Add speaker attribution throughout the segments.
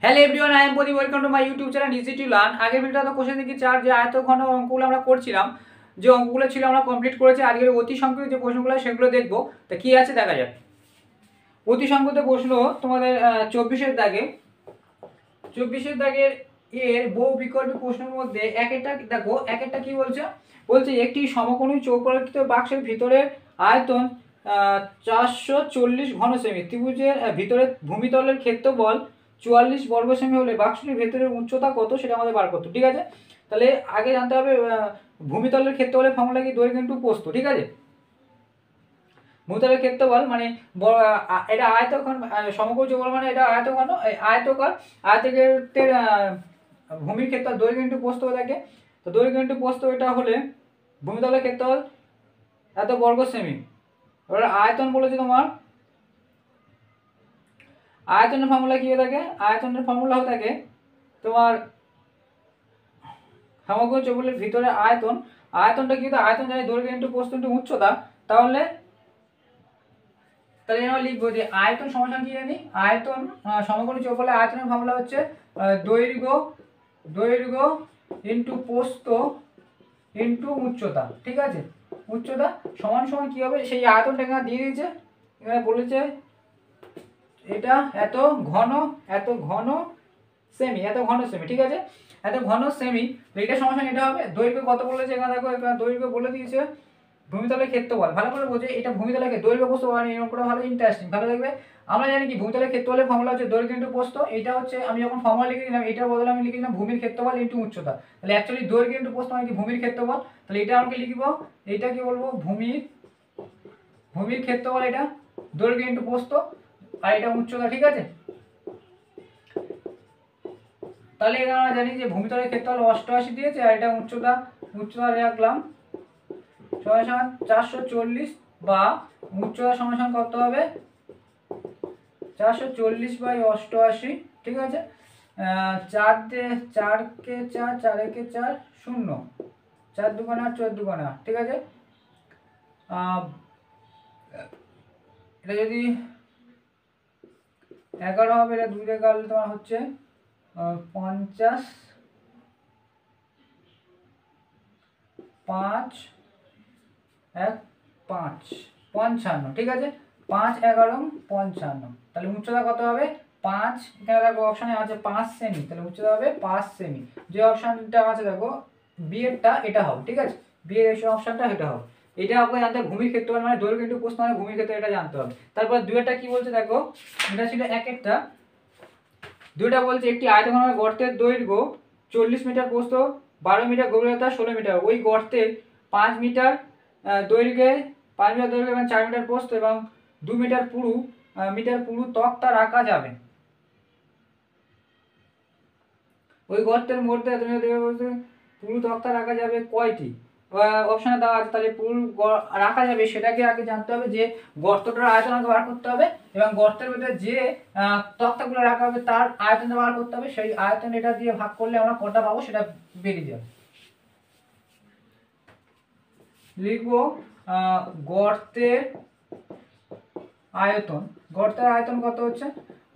Speaker 1: Hello everyone, I am Pradeep, welcome to my YouTube channel easy to learn. আগের ভিডিওটা তো question দেখি চার যে আয়তঘন অঙ্কগুলো আমরা করছিলাম, যে অঙ্কগুলো ছিল আমরা কমপ্লিট করেছি। আজকের অতি সংখ্যক যে প্রশ্নগুলো সেগুলো দেখবো। তা কি আছে দেখা যাক। অতি সংখ্যক প্রশ্ন তোমাদের 24-এর দাগে, 24-এর দাগের এর বহু বিকল্প প্রশ্নের মধ্যে এক একটা দেখো, এক একটা কি বলছে, বলছে একটি সমকোণী চৌপরাকৃত বাক্সের ভিতরের আয়তন 440 ঘন সেমি, ত্রিভুজের ভিতরে ভূমিতলের ক্ষেত্রফল 44 বর্গ সেমি হলে বাক্সটির ভেতরের উচ্চতা কত সেটা আমাদের বার করতে। ঠিক আছে, তাহলে আগে জানতে হবে ভূমিতলের ক্ষেত্রফলের ফর্মুলা কি, দৈর্ঘ্য ইনটু প্রস্থ। ঠিক আছে, ভূতলের ক্ষেত্রফল মানে এটা আয়তঘন, সমকোণ চৌকোণ মানে এটা আয়তঘন, আয়তকার, আয়তক্ষেত্রের ভূমির ক্ষেত্রফল দৈর্ঘ্য ইনটু প্রস্থ থাকে। তো দৈর্ঘ্য ইনটু প্রস্থ এটা হলে ভূমিতলের ক্ষেত্রফল এত বর্গ সেমি। এবার আয়তন বলেছে তোমার, আয়তনের ফর্মুলা কি হয়ে থাকে, আয়তনের ফর্মুলা হয়ে থাকে তোমার সমকোণ চৌকোণের ভিতরে আয়তন, আয়তনটা কি হতো, আয়তন জানি দৈর্ঘ্য ইনটু প্রস্থ ইনটু উচ্চতা। তাহলে আমরা লিখবো যে আয়তন সমান কি জানি, আয়তন সমকোণী চৌকোণের আয়তনের ফর্মুলা হচ্ছে দৈর্ঘ্য ইনটু প্রস্থ ইনটু উচ্চতা। ঠিক আছে, উচ্চতা সমান সমান কি হবে, সেই আয়তনটা এখানে দিয়ে দিয়েছে, এখানে বলেছে এটা এত ঘন সেমি, এত ঘন সেমি। ঠিক আছে, এত ঘন সেমি, এটা সমান সমান এটা হবে। দৈর্ঘ্য কত বলেছে এখানে দেখো, এখানে দৈর্ঘ্য বলে দিয়েছে ভূমিতলের ক্ষেত্রফল। ভালো করে বোঝে, এটা ভূমিতলের দৈর্ঘ্য প্রস্থ নির্ণয় করা ভালো ইন্টারেস্টিং, ভালো লাগবে। আমরা জানি কি ভূমিতলের ক্ষেত্রফলের ফর্মুলা হচ্ছে দৈর্ঘ্য ইনটু প্রস্থ। এটা হচ্ছে আমি যখন ফর্মুলা লিখে দিলাম, এটার বদলে আমি লিখে দিলাম ভূমির ক্ষেত্রফল ইনটু উচ্চতা। তাহলে অ্যাকচুয়ালি দৈর্ঘ্য ইনটু প্রস্থ মানে কি, ভূমির ক্ষেত্রফল। তাহলে এটা আমাকে লিখব, এটা কি বলবো, ভূমির ক্ষেত্রফল, এটা দৈর্ঘ্য ইনটু প্রস্থ, আর এটা উচ্চতা। ঠিক আছে, তাহলে এখানে আমরা জানি যে ভূমিতলের ক্ষেত্রফল 88 দিয়েছে, আর এটা উচ্চতা রাখলাম 440, বা উচ্চতা সমান কত হবে 440/88। ঠিক আছে, 4 কে 4, 4 একে 4, 0, 4 দুগুণে 8, 14 দুগুণে 8। ঠিক আছে, এটা যদি 11 হবে, এটা 2 দিয়ে কাটলে তোমার হচ্ছে 50, 5, 1, 5, 55। ঠিক আছে, 5, 11, 55। তাহলে উচ্চতা কত হবে 5, এখানে দেখো অপশানে আছে 5 সেমি, তাহলে উচ্চতা হবে 5 সেমি। যে অপশানটা আছে দেখো বি এরটা, এটা হবে। ঠিক আছে, বি এর এই অপশানটা এটা হবে। এটা আপনাকে জানতে হবে ভূমির ক্ষেত্রফল মানে দৈর্ঘ্য ইনটু প্রস্থ মানে ভূমির ক্ষেত্র, এটা জানতে হবে। তারপর দুইটা কি বলছে দেখো, এটা ছিল এক একটা, দুইটা বলছে একটি আয়তঘন গর্তের দৈর্ঘ্য 40 মিটার, প্রস্থ 12 মিটার, গভীরতা 16 মিটার। ওই গর্তের 5 মিটার দৈর্ঘ্যে, 5 মিটার দৈর্ঘ্য এবং 4 মিটার প্রস্থ এবং 2 মিটার পুরু তক্তা রাখা যাবে। ওই গর্তের মধ্যে পুরু তক্তা রাখা যাবে কয়টি, অপশনে দেওয়া আছে। তাহলে পুরু রাখা যাবে সেটাকে আগে জানতে হবে, যে গর্তটার আয়তন আগে বার করতে হবে, এবং গর্তের ভিতরে যে তক্তাগুলো রাখা হবে তার আয়তনটা বার করতে হবে। সেই আয়তন এটা দিয়ে ভাগ করলে আমরা কটা পাবো সেটা বেরিয়ে যাবে। লিখবো গর্তের আয়তন, কত হচ্ছে,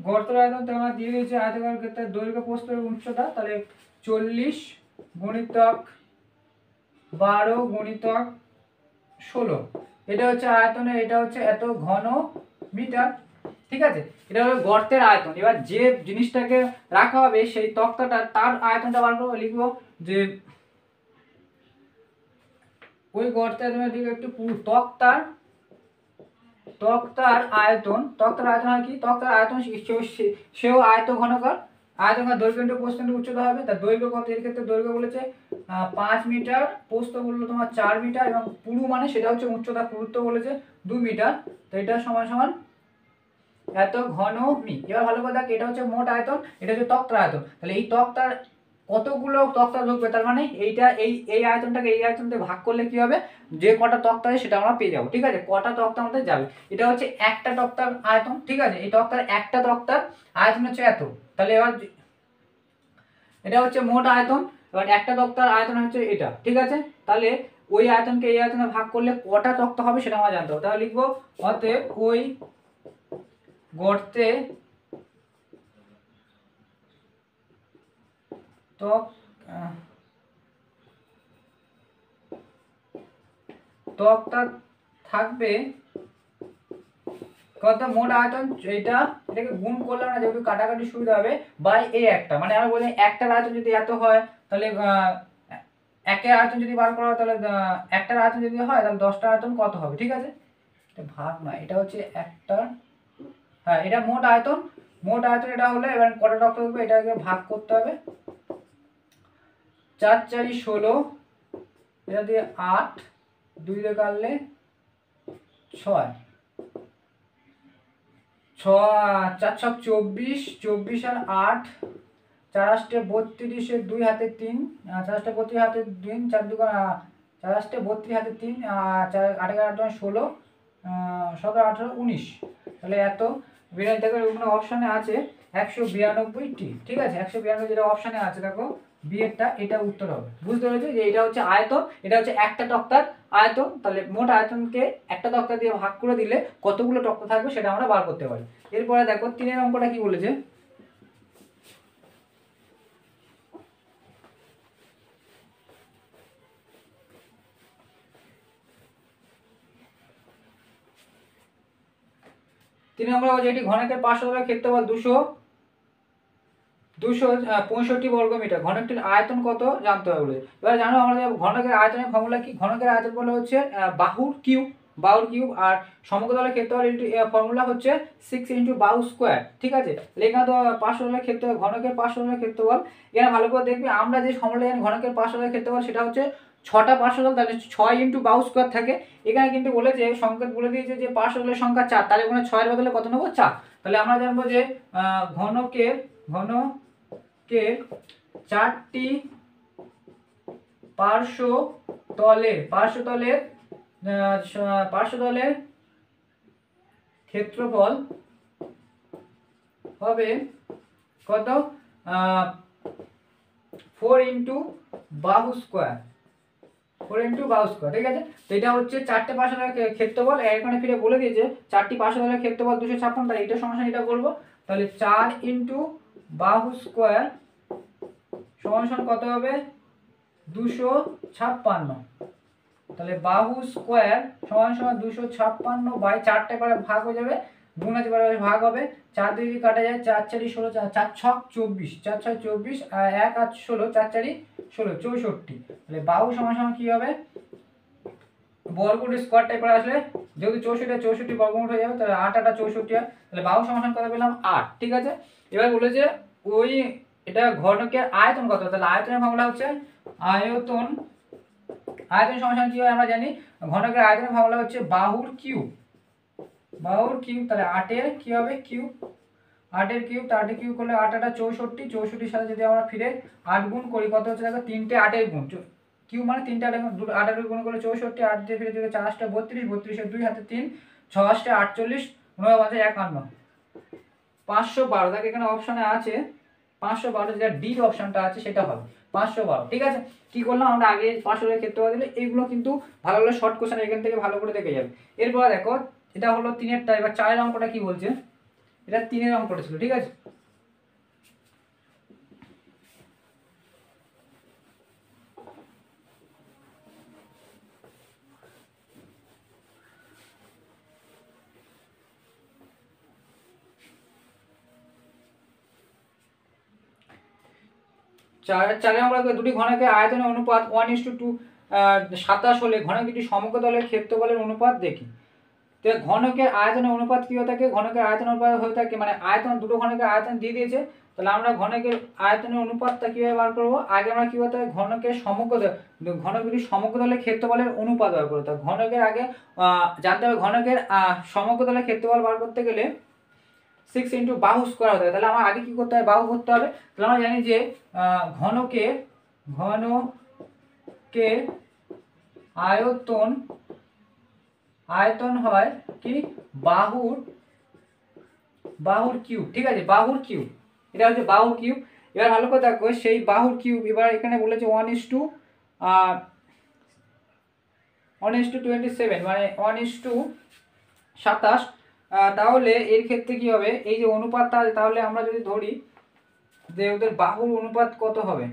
Speaker 1: গর্তের আয়তন তোমরা দিয়ে দিয়েছে আয়তকার ক্ষেত্রে দৈর্ঘ্য প্রস্থ এবং উচ্চতা। তাহলে 40 গুণিতক 12 গুণিতক 16, এটা হচ্ছে আয়তনের, এটা হচ্ছে এত ঘন মিটার। ঠিক আছে, এটা হলো গর্তের আয়তন। এবার যে জিনিসটাকে রাখা হবে সেই তক্তাটা, তার আয়তনটা বার করবো। লিখবো যে ওই গর্তের একটু পুরু তক্তার আয়তন হয় কি, তক্তার আয়তন সেও আয়ত ঘনকার, দৈর্ঘ্য ইনটু প্রস্থ ইনটু উচ্চতা হবে। তার দৈর্ঘ্য কত, এর ক্ষেত্রে দৈর্ঘ্য বলেছে 5 মিটার, প্রস্থ বললো তোমার 4 মিটার, এবং পুরু মানে সেটা হচ্ছে উচ্চতা, পুরুত্ব বলেছে 2 মিটার। তো এটা সমান সমান এত ঘন মি। এবার ভালো করে দেখ, এটা হচ্ছে মোট আয়তন, এটা হচ্ছে তক্তার আয়তন। তাহলে এই তক্তার কতগুলো তক্তা ঢুকবে, তার মানে এইটা এই আয়তনটাকে এই আয়তনতে ভাগ করলে কি হবে, যে কটা তক্তা আছে সেটা আমরা পেয়ে যাবো। ঠিক আছে, কটা তক্তা আমাদের যাবে, এটা হচ্ছে একটা তক্তার আয়তন। ঠিক আছে, এই একটা তক্তার আয়তন হচ্ছে এত। তাহলে এবার এটা হচ্ছে মোট আয়তন, এবার একটা তক্তার আয়তন হচ্ছে এটা। ঠিক আছে, তাহলে ওই আয়তনকে এই আয়তনে ভাগ করলে কটা তক্তা হবে সেটা আমরা জানতে হবে। তাহলে লিখবো অতএব ওই গর্তে ত্বক ত্বকটা থাকবে কত, মোট আয়তন এটাকে গুণ করলে না যেহেতু কাটাকাটি সুবিধা হবে বাই একটা, মানে আমরা বলি একটার আয়তন যদি এত হয় তাহলে একের আয়তন যদি বার করা হয় তাহলে একটার আয়তন যদি হয় তাহলে 10টা আয়তন কত হবে, ঠিক আছে। এটা ভাগ না, এটা হচ্ছে একটা, হ্যাঁ এটা মোট আয়তন এটা হলে এবার কটা টক থাকবে এটাকে ভাগ করতে হবে, 4 4 16, এটা দিয়ে 8, 2 দিয়ে কাটলে 6, 4 6 24, 24 আর 8, 4 8 32, 2 হাতে 3, 4 8 32 হাতে 3, 4 2 4 8 32 হাতে 3, 4 8 8 16, 17 18 19, তাহলে এত বিরাট দেখো ওখানে অপশনে আছে 192টি, ঠিক আছে। 192 যেটা অপশনে আছে দেখো বি এরটা, এটা উত্তর হবে। বুঝতে পেরেছো যে এটা হচ্ছে আয়তন, এটা হচ্ছে একটা তক্তার আয়তন, তাহলে মোট আয়তনকে একটা তক্তা দিয়ে ভাগ করে দিলে কতগুলো তক্তা থাকবে সেটা আমরা বার করতে পারি। এরপরে দেখো 3 অঙ্কটা কি বলেছে, তিন নম্বর হচ্ছে এটি ঘনকের পার্শ্বতলের ক্ষেত্রফল 265 বর্গমিটার, ঘনকটির আয়তন কত জানতে হবে বলে। এবার জানো আমাদের ঘনকের আয়তনের ফর্মুলা কি, ঘনকের আয়তন বলে হচ্ছে বাহুর কিউব, আর সমগ্রতলের ক্ষেত্রফল ফর্মুলা হচ্ছে 6 × বাহু স্কোয়ার, ঠিক আছে। এখানে তো পার্শ্বতলের ক্ষেত্রফল, ঘনকের পার্শ্বতলের ক্ষেত্রফল, এখানে ভালো করে দেখবি আমরা যে ফর্মুলা জানি ঘনকের পার্শ্বতলের ক্ষেত্রফল সেটা হচ্ছে 6টা পার্শ্বতল, তাহলে 6 × বাহু স্কোয়ার থাকে। এখানে কিন্তু বলেছে সংকেত বলে দিয়েছে যে পার্শ্বতলের সংখ্যা 4, তাহলে ওখানে 6 এর বদলে কত নেবো 4, তাহলে আমরা জানবো যে ঘনকের 4টি পার্শ্বতলের ক্ষেত্রফল হবে কত, 4 × বাহু স্কোয়ার, ঠিক আছে। তো এটা হচ্ছে 4টে পার্শ্বতলের ক্ষেত্রফল, এখানে ফিরে বলে দিয়েছে 4টি পার্শ্বতলের ক্ষেত্রফল 256, তাহলে এটা সমান এটা বলবো, তাহলে 4 × বাহু স্কোয়ার সমান কত হবে 256, তাহলে বাহু স্কোয়ার সমান 256 বাই 4টে করে ভাগ হয়ে যাবে, গুণ আছে করে ভাগ হবে, 4 দিয়ে কাটা যায়, 4 4 16, 4 6 24, 4 6 24 আর 1 8 16, 4 4 16 64, তাহলে বাহু সমান কি হবে বর্গমূল স্কোয়ার টাইপ করে আসলে যেহেতু 64 বর্গমূল হয়ে যাবে, তাহলে 8 8 64 হয়, তাহলে বাহু সমান কত পেলাম 8, ঠিক আছে। এবার বলেছে ওই এটা ঘনকের আয়তন কত, তাহলে আয়তনের ফর্মুলা হচ্ছে আয়তন সমান কি হয় আমরা জানি, ঘনকের আয়তনের ফর্মুলা হচ্ছে বাহুর কিউব, তাহলে 8 এর কি হবে কিউব, 8 এর কিউব, 8 এর কিউব করলে 8 8 64 সাথে যদি আমরা ফিরে 8 গুণ করি কত হচ্ছে দেখো 3টে 8 এর গুণ, কিউব মানে 3টে 8 এর গুণ, 8 এর গুণ করলে 64, 8 দিয়ে ফিরে দিলে 4 8 32, 32 এর 2 হাতে 3, 6 8 48, 9 5 51, 512, দেখো এখানে অপশনে আছে 512, যেটা ডি অপশনটা আছে সেটা হবে 512, ঠিক আছে। কি করলাম আমরা আগে পার্শ্বতলের ক্ষেত্রফল দিলে, এইগুলো কিন্তু ভালো ভালো শর্ট কোশ্চেন এখান থেকে ভালো করে দেখে যাবে। এরপর দেখো এটা হলো 3এরটা, এবার 4এর অঙ্কটা কি বলছে, এটা 3এর অঙ্কটা ছিল, ঠিক আছে। চারে আমরা দুটি ঘনকের আয়তনের অনুপাত 1:2 27 হলে ঘনক দুটি সমগ্রতলের ক্ষেত্রফলের অনুপাত দেখি। তো ঘনকের আয়তনের অনুপাত কি হয়ে থাকে, ঘনকের আয়তন অনুপাত হয়ে থাকে মানে আয়তন, দুটো ঘনকের আয়তন দিয়ে দিয়েছে, তাহলে আমরা ঘনকের আয়তনের অনুপাতটা কিভাবে বার করবো, আগে আমরা কি বলতে হবে ঘনকের ঘনক দুটি সমগ্রতলের ক্ষেত্রফলের অনুপাত বার করতে হবে। ঘনকের আগে জানতে হবে ঘনকের সমগ্রতলের ক্ষেত্রফল বার করতে গেলে 6 × বাহু স্কোয়ার হতে হবে, তাহলে আমার আগে কি করতে হবে বাহু করতে হবে, তাহলে আমরা জানি যে ঘনকের আয়তন হয় কি বাহুর কিউব, ঠিক আছে, বাহুর কিউব, এটা হচ্ছে বাহুর কিউব। এবার ভালো করে দেখো সেই বাহুর কিউব, এবার এখানে বলেছে 1:27 মানে 1:27, তাহলে এর ক্ষেত্রে কি হবে এই যে অনুপাতটা, তাহলে আমরা যদি ধরি যে ওদের বাহুর অনুপাত কত হবে,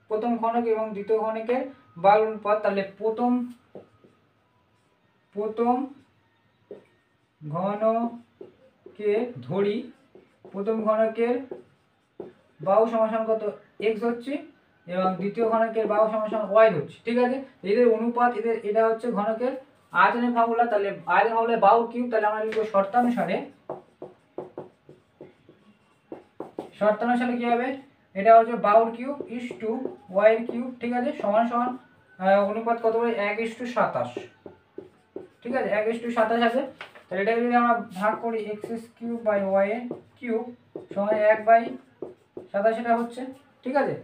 Speaker 1: প্রথম ঘনক এবং দ্বিতীয় ঘনকের বাহুর অনুপাত। তাহলে প্রথম ঘনকের ধরি প্রথম ঘনকের বাহু সমান কত x হচ্ছে এবং দ্বিতীয় ঘনকের বাহু সমান y হচ্ছে। ঠিক আছে, এদের অনুপাত, এটা হচ্ছে ঘনকের আয়তনের ফর্মুলা। তাহলে আয়তন ফর্মুলা বাহু কিউব, তাহলে আমরা লিখব শর্তানুসারে কি হবে, এটা হচ্ছে বাহুর কিউব ইস টু y এর কিউব। ঠিক আছে, সমান সমান অনুপাত কত হবে 1:27। ঠিক আছে, 1:27 আছে। তাহলে এটাকে যদি আমরা ভাগ করি x³ বাই y এর কিউব সমান 1/27 এটা হচ্ছে। ঠিক আছে,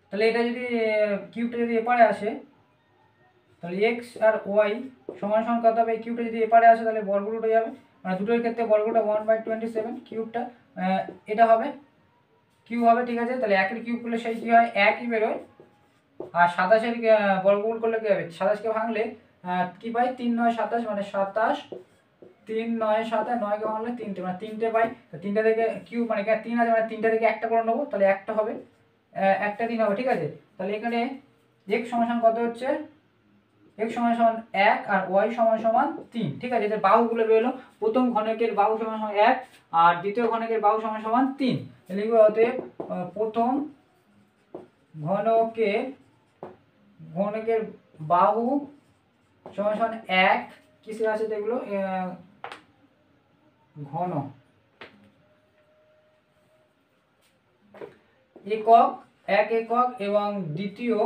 Speaker 1: তাহলে এটা যদি কিউবটা যদি এপারে আসে তাহলে x আর y সমান সমান কত হবে, কিউবটা যদি এপারে আসে তাহলে বর্গমূল উঠে যাবে, মানে দুটোর ক্ষেত্রে বর্গমূলটা 1/27, কিউবটা এটা হবে কিউব হবে। ঠিক আছে, তাহলে 1 এর কিউব করলে সেই কি হয় 1ই বেরোয়, আর 27 এর বর্গমূল করলে কি হবে, 27 কে ভাঙলে কি পাই 3 9 27, মানে 27 3 9 7 9 কে ভাঙলে 3টে, মানে 3টে পাই। তিনটা থেকে কিউব মানে 3 আছে, মানে 3টা থেকে একটা করে নেবো, তাহলে একটা হবে, একটা 3 হবে। ঠিক আছে, তাহলে এখানে x সমান কত হচ্ছে, x সমান 1 আর y সমান 3। ঠিক আছে, এদের বাহুগুলো বেরোলো, প্রথম ঘনকের বাহু সমান 1 আর দ্বিতীয় ঘনকের বাহু সমান 3। তাহলে লিখব অতএব প্রথম ঘনকের বাহু সমান 1 কিসে আছে দেখলো ঘন একক 1 একক এবং দ্বিতীয়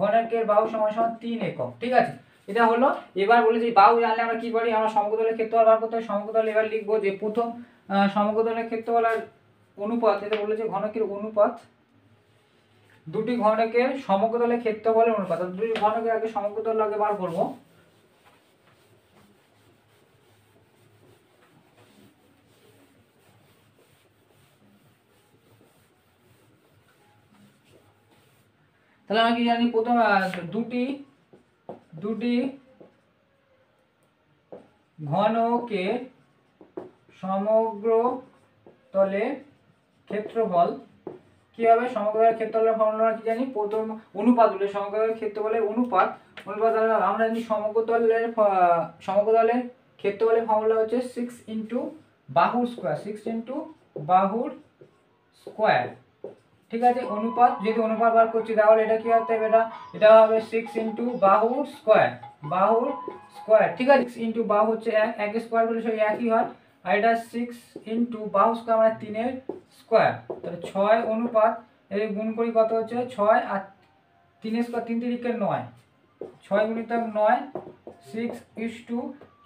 Speaker 1: ঘনকের বাহু সমান 3 একক। ঠিক আছে, এটা হলো। এবার বলে যে বাহু জানলে আমরা কি পারি, আমরা সমকোণের ক্ষেত্রফল বার করতে হয়। সমকোণ এবার লিখবো যে প্রথম সমকোণের ক্ষেত্রফল আর অনুপাত, এটা বলেছে ঘনকের অনুপাত, দুটি ঘনকের সমকোণের ক্ষেত্রফলের অনুপাত। দুটি ঘনকের আগে সমকোণ আগে বার করব। তাহলে আমরা কি জানি, প্রথম দুটি ঘনকের সমগ্র তলের ক্ষেত্রফল কি হবে, সমগ্রের ক্ষেত্রফলের ফর্মুলা কি জানি, প্রথম অনুপাত বলে সমগ্রের ক্ষেত্রফলের অনুপাত আমরা জানি সমগ্রতলের ক্ষেত্রফলের ফর্মুলা হচ্ছে 6 ইন্টু বাহুর স্কোয়ার, 6 ইন্টু বাহুর স্কোয়ার। ঠিক আছে, অনুপাত যদি অনুপাত বার করছি তাহলে এটা কি হতে হবে, এটা হবে 6 ইন্টু বাহুর স্কোয়ার, ঠিক আছে, 6 ইন্টু বাহু হচ্ছে 1, 1 স্কোয়ার করলে সেই একই হয়, আর এটা 6 ইন্টু বাহু স্কোয়ার মানে 3 এর স্কোয়ার। তাহলে 6 অনুপাত এর গুণ করি কত হচ্ছে 6 আর 3 এর স্কোয়ার, 3 তিরিকে 9, 6 গুণিত 9, 6 ইস টু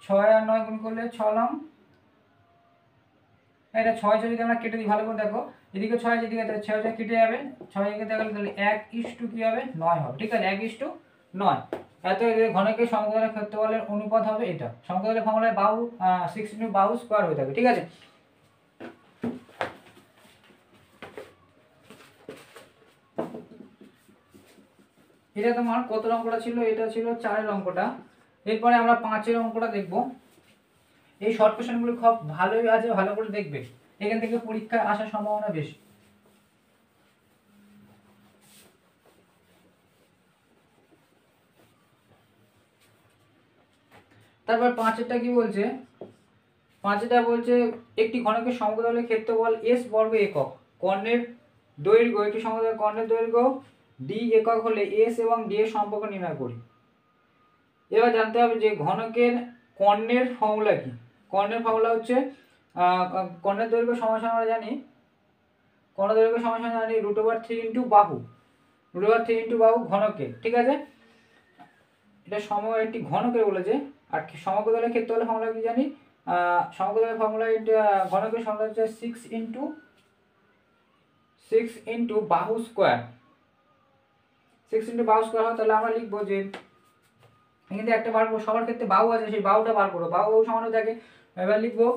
Speaker 1: 6 আর 9 গুণ করলে 6 লং, এটা 6 যদি আমরা কেটে দিই ভালো করে দেখো, এদিকে 6 যেদিকে 6 কেটে যাবে, 6 এদিকে দেখালে তাহলে 1 ইস টু কি হবে 9 হবে। ঠিক আছে, 1 ইস টু 9। এত ঘনকের সমকোণের ক্ষেত্রফলের অনুপাত হবে এটা। সমকোণের ফর্মুলায় বাহু 6 ইন্টু বাহু স্কয়ার হয়ে যাবে। ঠিক আছে, এটা তোমার কত অঙ্কটা ছিল, এটা ছিল 4 অঙ্কটা। এরপরে আমরা 5 অঙ্কটা দেখব। এই শর্ট কোশ্চেনগুলো খুব ভালোই আছে, ভালো করে দেখবে, এখান থেকে পরীক্ষায় আসার সম্ভাবনা বেশি। তারপর 5টা কি বলছে, 5টা বলছে একটি ঘনকের সমকোণের ক্ষেত্রফল s বর্গ একক, কর্ণের দৈর্ঘ্য, একটি সমকোণের কর্ণের দৈর্ঘ্য d একক হলে s এবং d এর সম্পর্ক নির্ণয় করি। এবার জানতে হবে যে ঘনকের কর্ণের ফর্মুলা কি। কর্ণের ফর্মুলা হচ্ছে কর্ণের দৈর্ঘ্য সমান আমরা জানি, কর্ণের দৈর্ঘ্য সমান জানি √3 ইন্টু বাহু, √3 ইন্টু বাহু ঘনকের। ঠিক আছে, এটা একটি ঘনকের বলেছে। আর সমকোণের ক্ষেত্রফলের ফর্মুলা কি জানি, সমকোণের ফর্মুলা ঘনকের সংখ্যা হচ্ছে 6 ইন্টু বাহু স্কোয়ার, 6 ইন্টু বাহু স্কোয়ার হয়। তাহলে আমরা লিখবো যে এখানে একটা বার করবো, সবার ক্ষেত্রে বাহু আছে সেই বাহুটা বার করবো, বাহু সমান থাকে। এবার লিখবো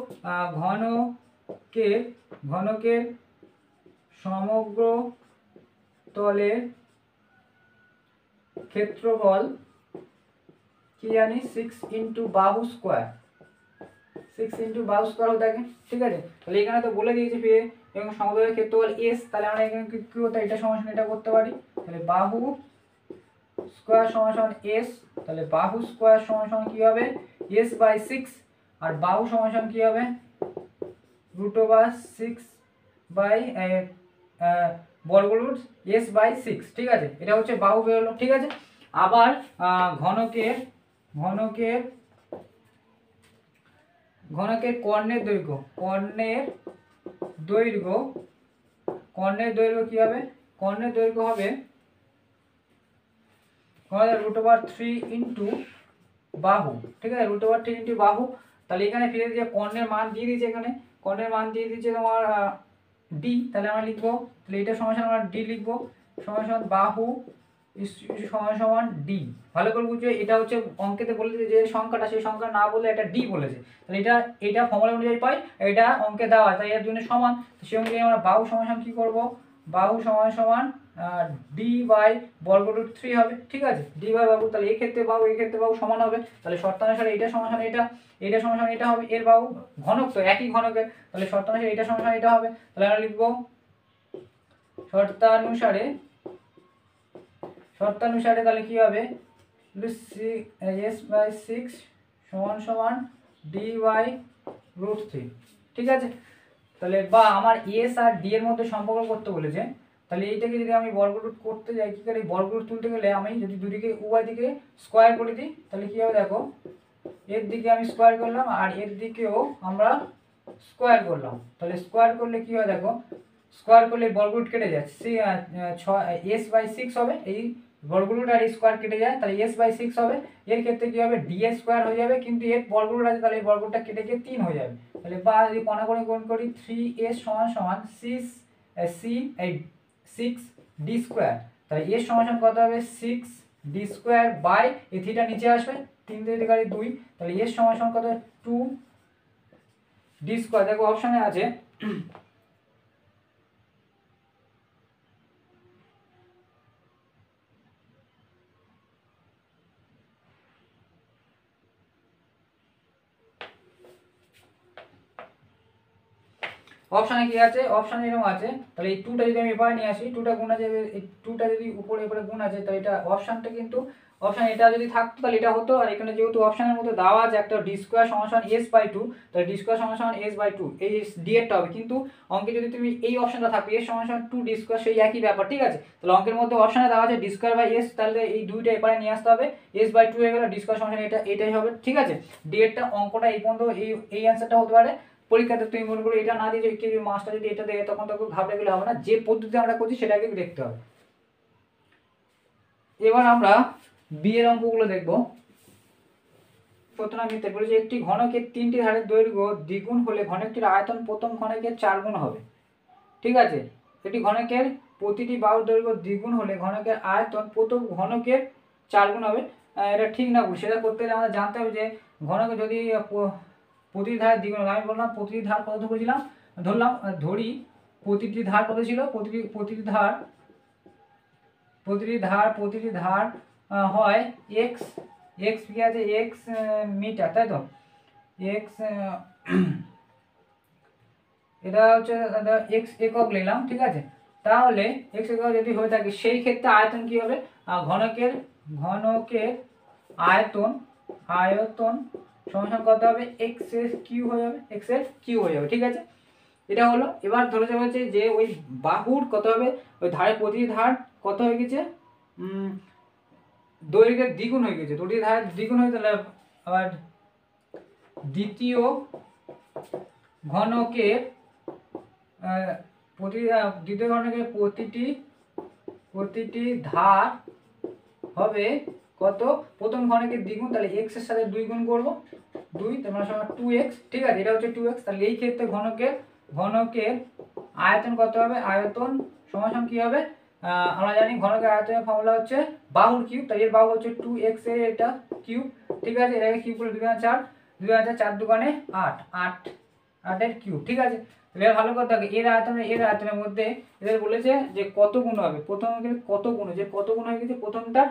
Speaker 1: ঘনকের সমগ্র তলের ক্ষেত্রফল কি জানি 6 ইন্টু বাহু স্কোয়ার, 6 ইন্টু বাহু স্কোয়ার হয়ে থাকে, ঠিক আছে। তাহলে এখানে তো বলে দিয়েছে ফিরে এবং সমতলের ক্ষেত্রফল এস, তাহলে আমরা এখানে কি করতে এটা সমান এটা করতে পারি, তাহলে বাহু স্কোয়ার সমান সমান এস, তাহলে বাহু স্কোয়ার সমান সমান কী হবে এস বাই 6, আর বাহু সমান সমান কী হবে √6 বাই বর্গমূল এস বাই 6, ঠিক আছে। এটা হচ্ছে বাহু বেরোলো, ঠিক আছে। আবার ঘনকের কর্ণের দৈর্ঘ্য কি হবে, কর্ণের দৈর্ঘ্য হবে √3 ইন্টু বাহু, ঠিক আছে, √3 ইন্টু বাহু। তাহলে এখানে ফিরে দিয়ে কর্ণের মান দিয়ে দিয়েছে, এখানে কর্ণের মান দিয়ে দিয়েছে তোমার ডি, তাহলে আমরা লিখবো, তাহলে এটা সমান আমরা ডি লিখবো, সমান সমান বাহু সমান সমান ডি। ভালো করে বুঝছো, এটা হচ্ছে অঙ্কেতে বলেছে যে সংখ্যাটা সেই সংখ্যা না বলে এটা ডি বলেছে, তাহলে এটা ফর্মুলা অনুযায়ী পাই, এটা অঙ্কে দেওয়া, তাই এর জন্য সমান, সেই অনুযায়ী আমরা বাহু সমান সমান কী করবো, বাহু সমান সমান ডি বাই বর্গ√3 হবে, ঠিক আছে, ডি বাই বাহু। তাহলে এই ক্ষেত্রে বাহু সমান হবে, তাহলে শর্তানুসারে এটা সমান সমান এটা সমান সমান এটা হবে, এর বাহু ঘনক তো একই ঘনকের, তাহলে শর্তানুসারে এটা সমান সমান এটা হবে, তাহলে আমরা লিখবো শর্তানুসারে তাহলে কি হবে এস বাই 6 সমান সমান ডি বাই √3, ঠিক আছে। তাহলে বা আমার এস আর ডি এর মধ্যে সম্পর্ক করতে বলেছে, তাহলে এইটাকে যদি আমি বর্গরুট করতে যাই, কী করে বর্গরুট তুলতে গেলে আমি যদি দুদিকে উভয় দিকে স্কোয়ার করে দিই, তাহলে কী হবে দেখো, এর দিকে আমি স্কোয়ার করলাম আর এর দিকেও আমরা স্কোয়ার করলাম, তাহলে স্কোয়ার করলে কী হয় দেখো, স্কোয়ার করলে বর্গরুট কেটে যায়, এস বাই 6 হবে, এই বর্গরুট আর স্কোয়ার কেটে যায়, তাহলে এস বাই 6 হবে। এর ক্ষেত্রে কী হবে ডি এস স্কোয়ার হয়ে যাবে, কিন্তু এর বর্গরুট আছে, তাহলে এই বর্গরুটটা কেটে গিয়ে 3 হয়ে যাবে, তাহলে বা যদি কোণাকোণি গুণ করি 3s সমান সমান 6 ডি স্কোয়ার, তাহলে এর সমান সমান কত হবে 6 ডি স্কোয়ার বাই এই থিটা নিচে আসবে 3 × 2, তাহলে এর সমান সমান কত 2 ডি স্কোয়ার। দেখো অপশানে আছে অপশানে কি আছে, অপশানে এরকম আছে, তাহলে এই 2টা যদি আমি এপারে নিয়ে আসি, 2টা গুণ আছে, এই 2টা যদি উপরে এপারে গুণ আছে, তাহলে এটা অপশানটা কিন্তু অপশান এটা যদি থাকতো তাহলে এটা হতো, আর এখানে যেহেতু অপশানের মধ্যে দেওয়া আছে একটা ডি স্কোয়ার সমান সমান এস বাই 2, তাহলে ডি স্কোয়ার সমান সমান এস বাই 2 এই ডি এরটা হবে, কিন্তু অঙ্কে যদি তুমি এই অপশানটা থাকবে এস সমান সমান 2 ডি স্কোয়ার, সেই একই ব্যাপার, ঠিক আছে। তাহলে অঙ্কের মধ্যে অপশানে দেওয়া আছে ডি স্কোয়ার বাই এস, তাহলে এই দুইটা এপারে নিয়ে আসতে হবে, এস বাই 2 হয়ে গেল, ডি স্কোয়ার সমান এটাই হবে, ঠিক আছে। ডি এরটা অঙ্কটা এই পর্যন্ত এই অ্যান্সারটা হতে পারে। পরীক্ষাতে তুমি মনে করো এটা না দিয়ে কি মাস্টার যদি এটা দেয় তখন তোকে ঘাবড়ে গেলে হবে না, যে পদ্ধতি আমরা করছি সেটাকে দেখতে হবে। এবার আমরা বিয়ের অঙ্কগুলো দেখব। প্রথমে আমি বলেছি একটি ঘনকের 3টি ধারের দৈর্ঘ্য দ্বিগুণ হলে ঘনকটির আয়তন প্রথম ঘনকের 4 গুণ হবে, ঠিক আছে। একটি ঘনকের প্রতিটি বাহুর দৈর্ঘ্য দ্বিগুণ হলে ঘনকের আয়তন প্রথম ঘনকের 4 গুণ হবে। এটা ঠিক না ভুল সেটা করতে গেলে আমাদের জানতে হবে যে ঘনকে যদি প্রতিটি ধারের দ্বিগুণ, আমি বললাম প্রতিটি ধার কত করেছিলাম, ধরি প্রতিটি ধার কত ছিল, প্রতিটি ধার হয় এক্স কি আছে এক্স মিটার, তাই তো এক্স এটা হচ্ছে এক্স একক নিলাম, ঠিক আছে। তাহলে এক্স একক যদি হয়ে থাকে সেই ক্ষেত্রে আয়তন কি হবে, ঘনকের আয়তন সমান কত হবে এক্স এর কিউ হয়ে যাবে, ঠিক আছে। এটা হলো। এবার ধরে যাওয়া হচ্ছে যে ওই বাহুর কত হবে, ওই ধারে প্রতিটি ধার কত হয়ে গেছে দৈর্ঘ্যের দ্বিগুণ হয়ে গেছে, দুটি ধার দ্বিগুণ হয়ে, তাহলে আবার দ্বিতীয় ঘনকের প্রতিটি ধার হবে কত প্রথম ঘনকের দ্বিগুণ, তাহলে এক্স এর সাথে 2 গুণ করবো 2, তার সমান 2x, ঠিক আছে, এটা হচ্ছে 2x। তাহলে এই ক্ষেত্রে ঘনকের আয়তন কত হবে, আয়তন সমান কি হবে, আমরা জানি ঘনকের আয়তনের ফর্মুলা হচ্ছে বাহুর কিউব, তাই এর বাহু হচ্ছে 2x এর এটা কিউব, ঠিক আছে, এটাকে কিউব করলে 2 × 4 4 × 2 = 8 এর কিউব, ঠিক আছে। তাহলে ভালো কথা থাকে এর আয়তনের মধ্যে এদের বলেছে যে কত গুণ হবে, প্রথম কত গুণ হয়েছে, প্রথমটা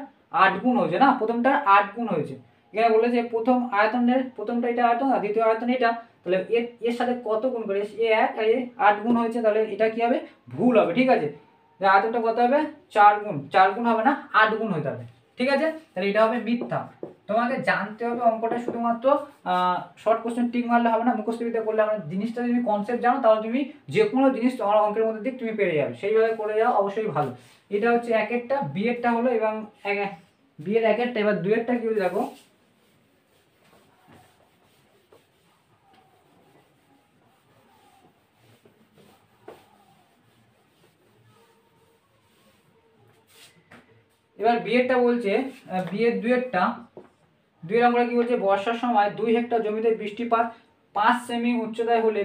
Speaker 1: 8 গুণ হয়েছে না, প্রথমটা 8 গুণ হয়েছে, এখানে বলে যে প্রথম আয়তনের প্রথমটা এটা আয়তন আর দ্বিতীয় আয়তন এটা, তাহলে এর সাথে কত গুণ করে এ 1 আর এ 8 গুণ হয়েছে, তাহলে এটা কি হবে ভুল হবে, ঠিক আছে। আয়তনটা কত হবে 4 গুণ হবে না 8 গুণ হতে হবে, ঠিক আছে। তাহলে এটা হবে মিথ্যা। তোমাকে জানতে হবে অঙ্কটা, শুধুমাত্র শর্ট কোশ্চেন টিক মারলে হবে না, মুখস্থবিদ্যা করলে হবে না। জিনিসটা তুমি কনসেপ্ট জানো তাহলে তুমি যে কোনো জিনিস তোমার অঙ্কের মধ্যে দিক তুমি পেরে যাবে, সেইভাবে করে যাও অবশ্যই ভালো। এটা হচ্ছে একেরটা, বিয়েরটা হলো এবং বিয়ের একেরটা। এবার দুয়েরটা কি হচ্ছে দেখো, এবার বিয়েরটা বলছে, বিয়ের দুয়েরটা, 2 নম্বরে কি বলছে, বর্ষার সময় 2 হেক্টর জমিতে বৃষ্টিপাত 5 সেমি উচ্চতায় হলে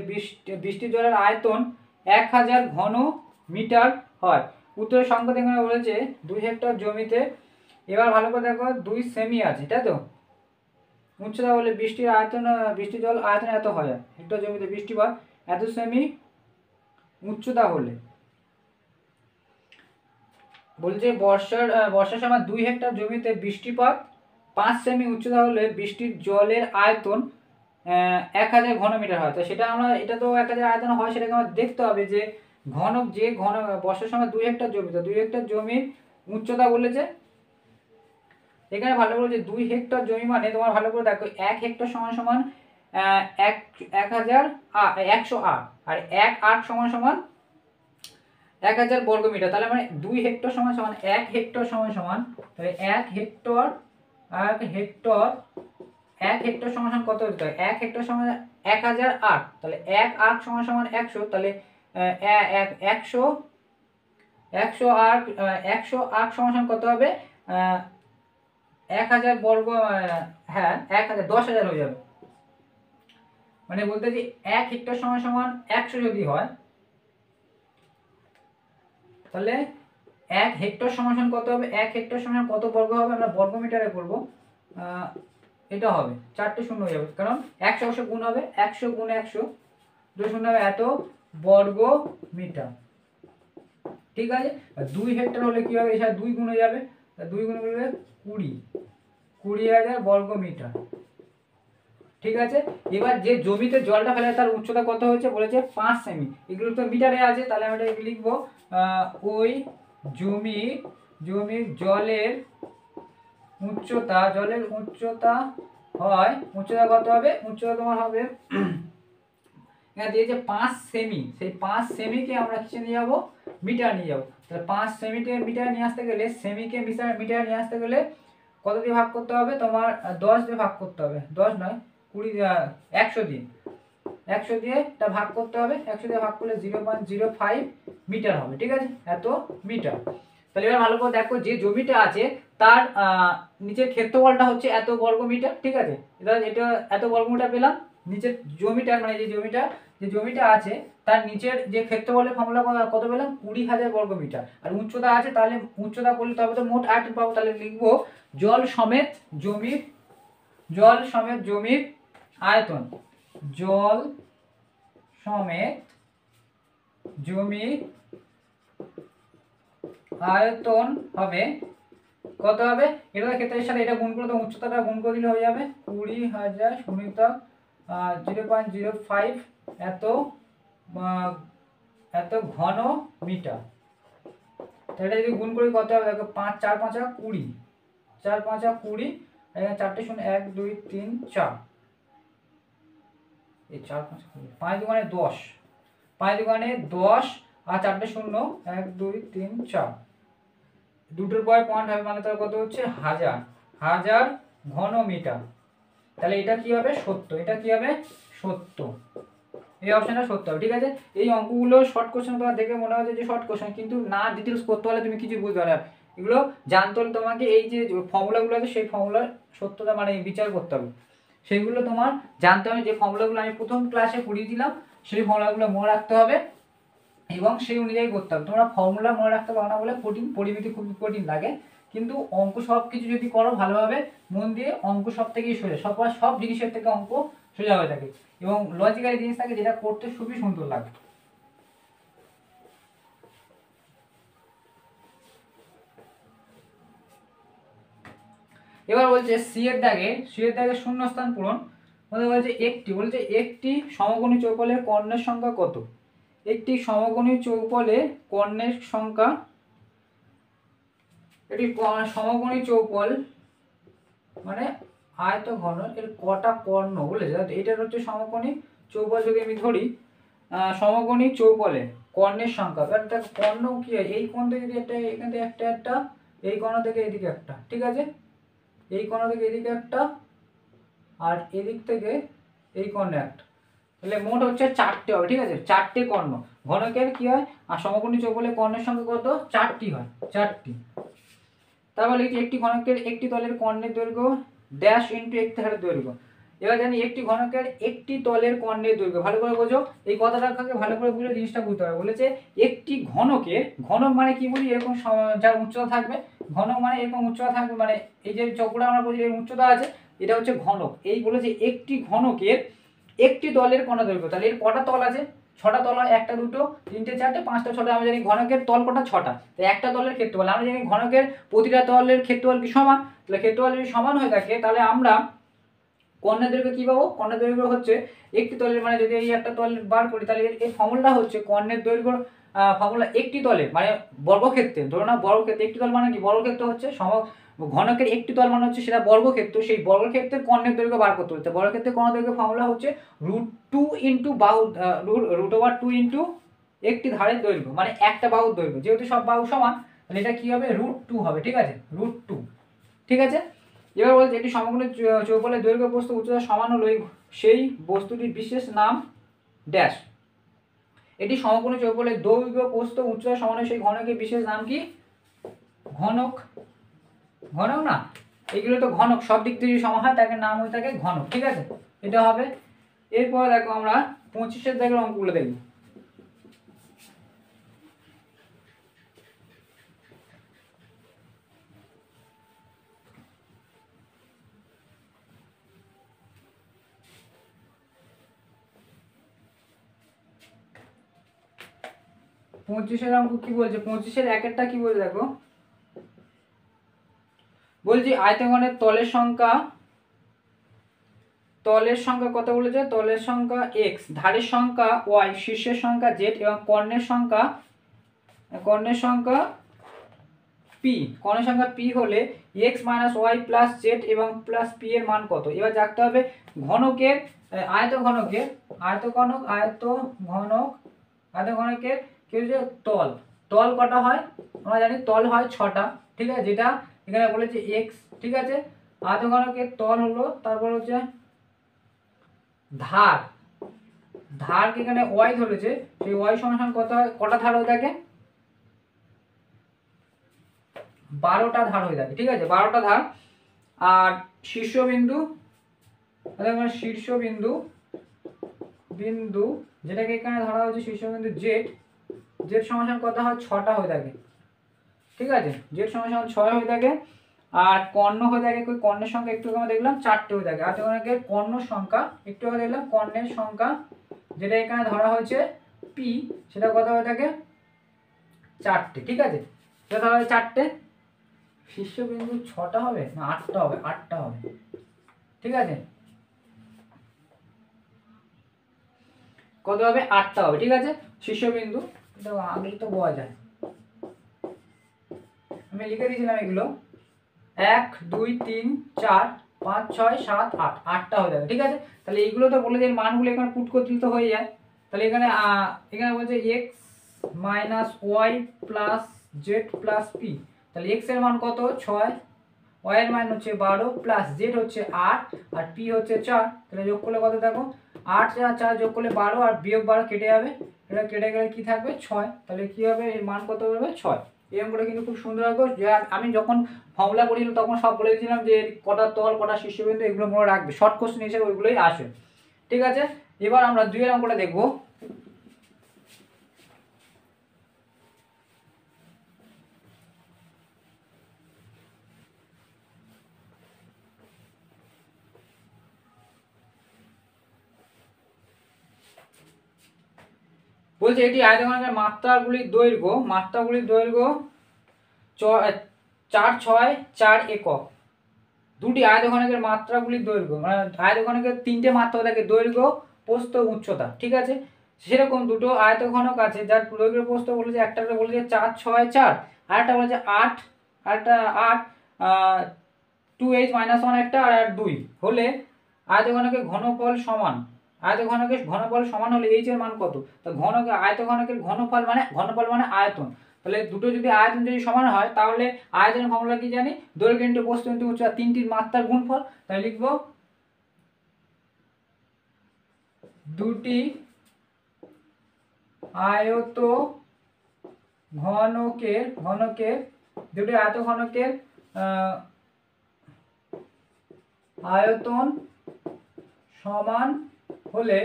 Speaker 1: বৃষ্টি জলের আয়তন 1000 ঘন মিটার হয়। উত্তরের সংখ্যা এখানে বলেছে 2 হেক্টর জমিতে, এবার ভালো করে দেখো 2 সেমি আছে, তাই তো, উচ্চতা বলে বৃষ্টির আয়তন, বৃষ্টি জল আয়তন এত হয়, হেক্টর জমিতে বৃষ্টিপাত এত সেমি উচ্চতা হলে, বলছে বর্ষার সময় 2 হেক্টর জমিতে বৃষ্টিপাত 5 সেমি উচ্চতা হলে বৃষ্টির জলের আয়তন 1000 ঘন মিটার হয়। তো সেটা আমরা, এটা তো 1000 আয়তন হয়, সেটাকে আমরা দেখতে হবে যে ঘন বর্ষার সময় 2 হেক্টর জমি, তো 2 হেক্টর জমির উচ্চতা বলেছে এখানে ভালো করে, যে 2 হেক্টর জমি মানে তোমার ভালো করে দেখো 1 হেক্টর সমান সমান 1,800 আর 1 সমান সমান 1000 বর্গ মিটার। তাহলে মানে 2 হেক্টর সমান সমান 1 হেক্টর সমান সমান, তাহলে 1 হেক্টর 1 হেক্টর সমান সমান কত হতে হয়, 1 হেক্টর সমান 1008, তাহলে 1 সমান সমান 100, তাহলে 100 108 সমান সমান কত হবে, 1000 বর্গ, হ্যাঁ 10,000 হয়ে যাবে। মানে বলতে যে 1 হেক্টর সমান সমান 100 যদি হয়, তাহলে 1 হেক্টর সমান সমান কত হবে, 1 হেক্টর সমান কত বর্গ হবে, আমরা বর্গ মিটারে করব, এটা হবে 4টে শূন্য হয়ে যাবে, কারণ 100 গুণ হবে, 100 গুণ 100, 2 শূন্য হবে এত বর্গ মিটার, ঠিক আছে। 2 হেক্টর হলে কি হবে, এছাড়া 2 গুণ হয়ে যাবে, 2 গুণ করলে 20,000 বর্গ মিটার, ঠিক আছে। এবার যে জমিতে জলটা ফেলে তার উচ্চতা কত হয়েছে বলেছে 5 সেমি, এগুলো তো মিটারে আছে, তাহলে আমরা এটা লিখবো ওই জমির জলের উচ্চতা হয়, উচ্চতা কত হবে, উচ্চতা তোমার হবে এখানে দিয়েছে 5 সেমি, সেই 5 সেমিকে আমরা কিসে নিয়ে যাবো, মিটার নিয়ে যাবো। তাহলে 5 সেমিকে মিটার নিয়ে আসতে গেলে, সেমিকে মিটার নিয়ে আসতে গেলে কত দিয়ে ভাগ করতে হবে, তোমার 10 দিয়ে ভাগ করতে হবে, 10 নয় 20, 100 দিয়ে, 100 দিয়ে এটা ভাগ করতে হবে, 100 দিয়ে ভাগ করলে 0.05 মিটার হবে, ঠিক আছে, এত মিটার। তাহলে এবার ভালো করে দেখো, যে জমিটা আছে তার নিচের ক্ষেত্রফলটা হচ্ছে এত বর্গ মিটার, ঠিক আছে। এটা এত বর্গ মিটার পেলাম, নিচের জমিটার মানে যে জমিটা আছে তার নিচের যে ক্ষেত্রফলের ফর্মুলা কত পেলাম, 20,000 বর্গ মিটার, আর উচ্চতা আছে, তাহলে উচ্চতা করলে তবে তো মোট আয়তন পাবো, তাহলে লিখবো জল সমেত জমির আয়তন, জল সমেত জমির আয়তন হবে কত হবে, এটা ক্ষেত্রের সাথে এটা গুণ করে, তো উচ্চতাটা গুণ করে দিলে হয়ে যাবে 20,000 গুণিতক 0.05 এত ঘন মিটার। তাহলে যদি গুণ করি কত হবে দেখো, 5 4 5 20, 4 5 20, এখানে 4টে শূন্য 1 2 3 4, এই 4 5 5 দুগুণে 10, 5 দুগুণে 10 আর 4টে শূন্য 1 2 3 4, দুটোর পরে পয়েন্ট হবে, মানে তার কত হচ্ছে 1000 ঘন মিটার। তাহলে এটা কি হবে সত্য, এটা কি হবে সত্য, এই অপশনটা সত্য হবে, ঠিক আছে। এই অঙ্কগুলো শর্ট কোশ্চেন তোমার দেখে মনে হচ্ছে যে শর্ট কোশ্চেন, কিন্তু না ডিটেলস করতে হলে তুমি কিছু বুঝতে পারবে, এগুলো জানতে হলে তোমাকে এই যে ফর্মুলাগুলো আছে সেই ফর্মুলার সত্যতা মানে বিচার করতে হবে, সেইগুলো তোমার জানতে হবে। যে ফর্মুলাগুলো আমি প্রথম ক্লাসে পড়িয়ে দিলাম সেই ফর্মুলাগুলো মনে রাখতে হবে এবং সেই অনুযায়ী করতে হবে। তোমরা ফর্মুলা মনে রাখতে পারো না বলে পরিমিতি খুব কঠিন লাগে, কিন্তু অঙ্ক সব কিছু যদি করো ভালোভাবে মন দিয়ে, অঙ্ক সব থেকেই সোজা, সব জিনিসের থেকে অঙ্ক সোজা হয়ে থাকে এবং লজিক্যালি জিনিস থাকে, যেটা করতে খুবই সুন্দর লাগে। এবার বলছে সি এর দাগে শূন্যস্থান পূরণ বলছে একটি সমকোণী চৌকোণের কর্ণের সংখ্যা কত। একটি সমকোণী চৌকোণের কর্ণের সংখ্যা, এটি সমকোণী চৌকোণ মানে আয়তঘন, এর কটা কর্ণ বলেছে। এটার হচ্ছে সমকোণী চৌকোণ। যদি আমি ধরি সমকোণী চৌকোণে কর্ণের সংখ্যা, এবার দেখ কর্ণ কি হয়, এই কোণ থেকে একটা, এখান থেকে একটা, এই কোণ থেকে এদিকে একটা, ঠিক আছে, এই কোণ থেকে এদিকে একটা, আর এদিক থেকে এই কোণে একটা, তাহলে মোট হচ্ছে 4টে হবে, ঠিক আছে, 4টে কর্ণ। ঘনকের কি হয় আর সমকোণী চৌকোণের কর্ণের সংখ্যা কত, 4টি হয়, 4টি। তারপর লিখি একটি ঘনকের একটি তলের কর্ণের দৈর্ঘ্য ড্যাশ ইন্টু একটি ধারের দৈর্ঘ্য। এবার জানি একটি ঘনকের একটি তলের কর্ণের দৈর্ঘ্য, ভালো করে বোঝো এই কথাটাকে, ভালো করে বুঝলে জিনিসটা বুঝতে হবে। বলেছে একটি ঘনকের, ঘনক মানে কি বলি, এরকম যার উচ্চতা থাকবে, ঘনক মানে এরকম উচ্চতা থাকবে, মানে এই যে চক্রটা আমরা বলছি এর উচ্চতা আছে, এটা হচ্ছে ঘনক। এই বলেছে একটি ঘনকের একটি তলের কর্ণ দৈর্ঘ্য, তাহলে এর কটা তল আছে, 6টা তল হয়, 1টা 2টো 3টে 4টে 5টা 6টা। আমরা জানি ঘনকের তল কটা, 6টা, তাই একটা তলের ক্ষেত্রফল, আমরা জানি ঘনকের প্রতিটা তলের ক্ষেত্রফল কি সমান, তাহলে ক্ষেত্রফল যদি সমান হয়ে থাকে তাহলে আমরা কর্ণের দৈর্ঘ্য কি পাবো, কর্ণের দৈর্ঘ্য হচ্ছে একটি তলের, মানে যদি এই একটা তল বার করি তাহলে এই ফর্মুলাটা হচ্ছে কর্ণের দৈর্ঘ্য ফর্মুলা একটি তলের মানে বর্গক্ষেত্রে, ধরো না বর্গক্ষেত্রে, একটি তল মানে কি, বর্গক্ষেত্র হচ্ছে ঘনকের একটি তল মানে হচ্ছে সেটা বর্গক্ষেত্র, সেই বর্গক্ষেত্রের কর্ণের দৈর্ঘ্য বার করতে হচ্ছে। বর্গক্ষেত্রের কর্ণের দৈর্ঘ্য ফর্মুলা হচ্ছে √2 ইন্টু বাহু, √2 ইন্টু একটি ধারের দৈর্ঘ্য, মানে একটা বাহুর দৈর্ঘ্য, যেহেতু সব বাহু সমান তাহলে এটা কি হবে, √2 হবে, ঠিক আছে, √2, ঠিক আছে। এবার বলছে একটি সমকোণী চৌকোণের দৈর্ঘ্য প্রস্থ উচ্চতা সমান হলো সেই বস্তুটির বিশেষ নাম ড্যাশ। এটি সমকোণী চৌকোণের দৈর্ঘ্য প্রস্থ উচ্চতা সমান হলে সেই ঘনকের বিশেষ নাম কি, ঘনক। ঘনক না, এগুলো তো ঘনক, সব দিক থেকে সমান হয় তাকে নাম হয়ে থাকে ঘনক, ঠিক আছে, এটা হবে। এরপর দেখো আমরা 25-এর দাগের অঙ্কগুলো দেখব। পঁচিশের অঙ্ক কি বলছে, 25-এর একেরটা কি বলছে দেখো, বলছি আয়তঘনের তলের সংখ্যা কত বলেছে, তলের সংখ্যা x, ধারের সংখ্যা y, শীর্ষের সংখ্যা z এবং কর্ণের সংখ্যা p। কর্ণের সংখ্যা p হলে x - y + z এবং + p এর মান কত। এবার জানতে হবে ঘনকের আয়তঘনকের কি হচ্ছে, তল কটা হয়, আমরা জানি তল হয় 6টা, ঠিক আছে, যেটা এখানে বলেছে x, ঠিক আছে। আয়তঘনকের তল হলো, তারপর হচ্ছে ধার এখানে y ধরেছে, সেই y সমান কত হয়, কটা ধার হয়ে থাকে, 12টা ধার হয়ে থাকে, ঠিক আছে, 12টা ধার। আর শীর্ষবিন্দু যেটাকে এখানে ধরা হয়েছে শীর্ষবিন্দু z সমান কত হয়, 6টা হয়ে থাকে, ঠিক আছে, z সমান 6 হয়ে থাকে। আর কর্ণ হয়ে থাকে, কর্ণের সংখ্যা একটু আমরা দেখলাম 4টে হয়ে থাকে। আয়তঘনকের কর্ণ সংখ্যা একটু আগে দেখলাম, কর্ণের সংখ্যা যেটা এখানে ধরা হয়েছে p, সেটা কত হয়ে থাকে, 4টে, ঠিক আছে, সেটা ধরা হয় 4টে। শীর্ষবিন্দু 6টা হবে না 8টা হবে, 8টা হবে, ঠিক আছে, কত হবে, 8টা হবে, ঠিক আছে। শীর্ষবিন্দু এটা আগেই তো বলা যায়, আমি লিখে দিয়েছিলাম এগুলো 1 2 3 4 5 6 7 8, 8টা হয়ে যাবে, ঠিক আছে। তাহলে এইগুলো তো বলে যে মানগুলো এখানে পুট করতে দিতে হয়ে যায়। তাহলে এখানে বলছে x - y + z + p, তাহলে x এর মান কত, 6, y এর মান হচ্ছে 12 প্লাস z হচ্ছে 8 আর p হচ্ছে 4, তাহলে যোগ করলে কত দেখো, 8 আর 4 যোগ করলে 12 আর বিয়োগ 12 কেটে যাবে, এটা কেটে গেলে কি থাকবে, 6, তাহলে কি হবে, এর মান কত হবে, 6। এই অঙ্কটা কিন্তু খুব সুন্দর অঙ্ক, যে আমি যখন ফর্মুলা করেছিলাম তখন সব বলে দিয়েছিলাম যে কটা তল কটা শীর্ষবিন্দু এগুলো মনে রাখবে, শর্ট কোশ্চেন হিসেবে ওইগুলোই আসে, ঠিক আছে। এবার আমরা 2 এর অঙ্কটা দেখব। বলছে এটি আয়তঘনকের মাত্রাগুলির দৈর্ঘ্য 4 6 4 একক, দুটি আয়তঘনকের মাত্রাগুলির দৈর্ঘ্য, মানে আয়তঘনকের তিনটে মাত্রা থাকে, দৈর্ঘ্য, প্রস্থ, উচ্চতা, ঠিক আছে। সেরকম দুটো আয়তঘনক আছে যার দৈর্ঘ্য প্রস্থ বলেছে, একটা বলেছে 4 6 4, আরেকটা বলেছে 8, আরেকটা 8 2h-1 একটা, আর 2 হলে আয়তঘনকের ঘনফল সমান, আয়তঘনকের ঘনফল সমান হলে h এর মান কত? তো আয়তঘনকের ঘনফল মানে আয়তন, তাহলে দুটো যদি আয়তন যদি সমান হয় তাহলে আয়তনের ফর্মুলা কি জানি? দৈর্ঘ্য ইনটু প্রস্থ ইনটু উচ্চতা, তিনটির মাত্রার গুণফল। তাই লিখব দুটি আয়ত ঘনকের দুটি আয়তঘনকের আয়তন সমান হলে,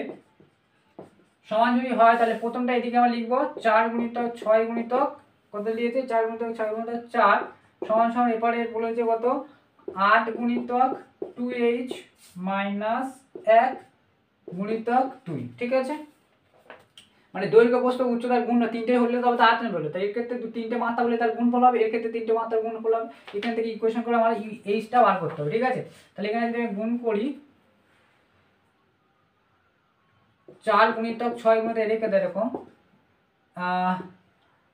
Speaker 1: সমান যদি হয় তাহলে প্রথমটা এদিকে আমরা লিখবো 4 গুণিতক 6 গুণিতক কত দিয়েছে, 4 গুণিতক 6 গুণিতক 4 সমান সমান এপারে বলেছে কত, 8 গুণিতক 2h মাইনাস 1 গুণিতক 2, ঠিক আছে। মানে দৈর্ঘ্য প্রস্থ উচ্চতার গুণ তিনটে হলে তবে তার আয়তন বেরোলো, তাই এর ক্ষেত্রে তিনটে মাত্রা হলে তার গুণফল হবে, এর ক্ষেত্রে তিনটে মাত্রার গুণফল হবে। এখান থেকে ইকুয়েশন করে আমরা এইচটা বার করতে হবে, ঠিক আছে। তাহলে এখানে যদি আমি গুণ করি 4 গুণিতক 6 গুণিতক রেখে দেয় এরকম,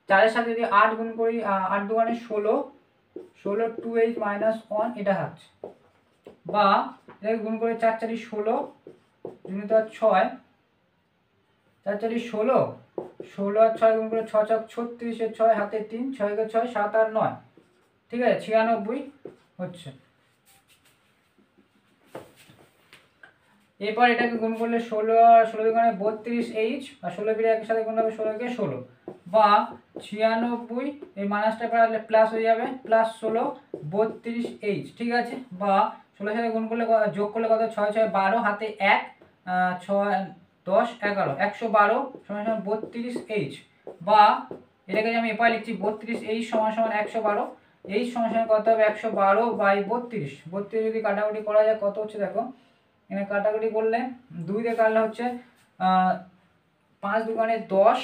Speaker 1: 4-এর সাথে যদি 8 গুণ করি, 8 দুগুণে 16, 2h মাইনাস 1 এটা হচ্ছে, বা এটাকে গুণ করে 4 4 16 গুণিতক 6, 4 4 16, 16 আর 6 গুণ করে 6 6 36 এর 6 হাতে 3, 6 কে 6 7 আর 9, ঠিক আছে, 96 হচ্ছে। এরপর এটাকে গুণ করলে 16 আর 16 দুগুণে 32h, আর 16 বিরে একের সাথে গুণ হবে 16 কে 16, বা 96, এই মাইনাসটা পারলে প্লাস হয়ে যাবে, প্লাস 16 32h, ঠিক আছে। বা 16 সাথে গুণ করলে যোগ করলে কত, 6 6 12 হাতে 1, 6 10 11 112 সমান সমান 32h, বা এটাকে আমি এপারে লিখছি 32h সমান সমান 112, h সমান সমান কত হবে 112 বাই 32, 32 যদি কাটাকুটি করা যায় কত হচ্ছে দেখো, এখানে কাটাকুটি করলে 2 দিয়ে কাটলে হচ্ছে 5 দুগুণে 10,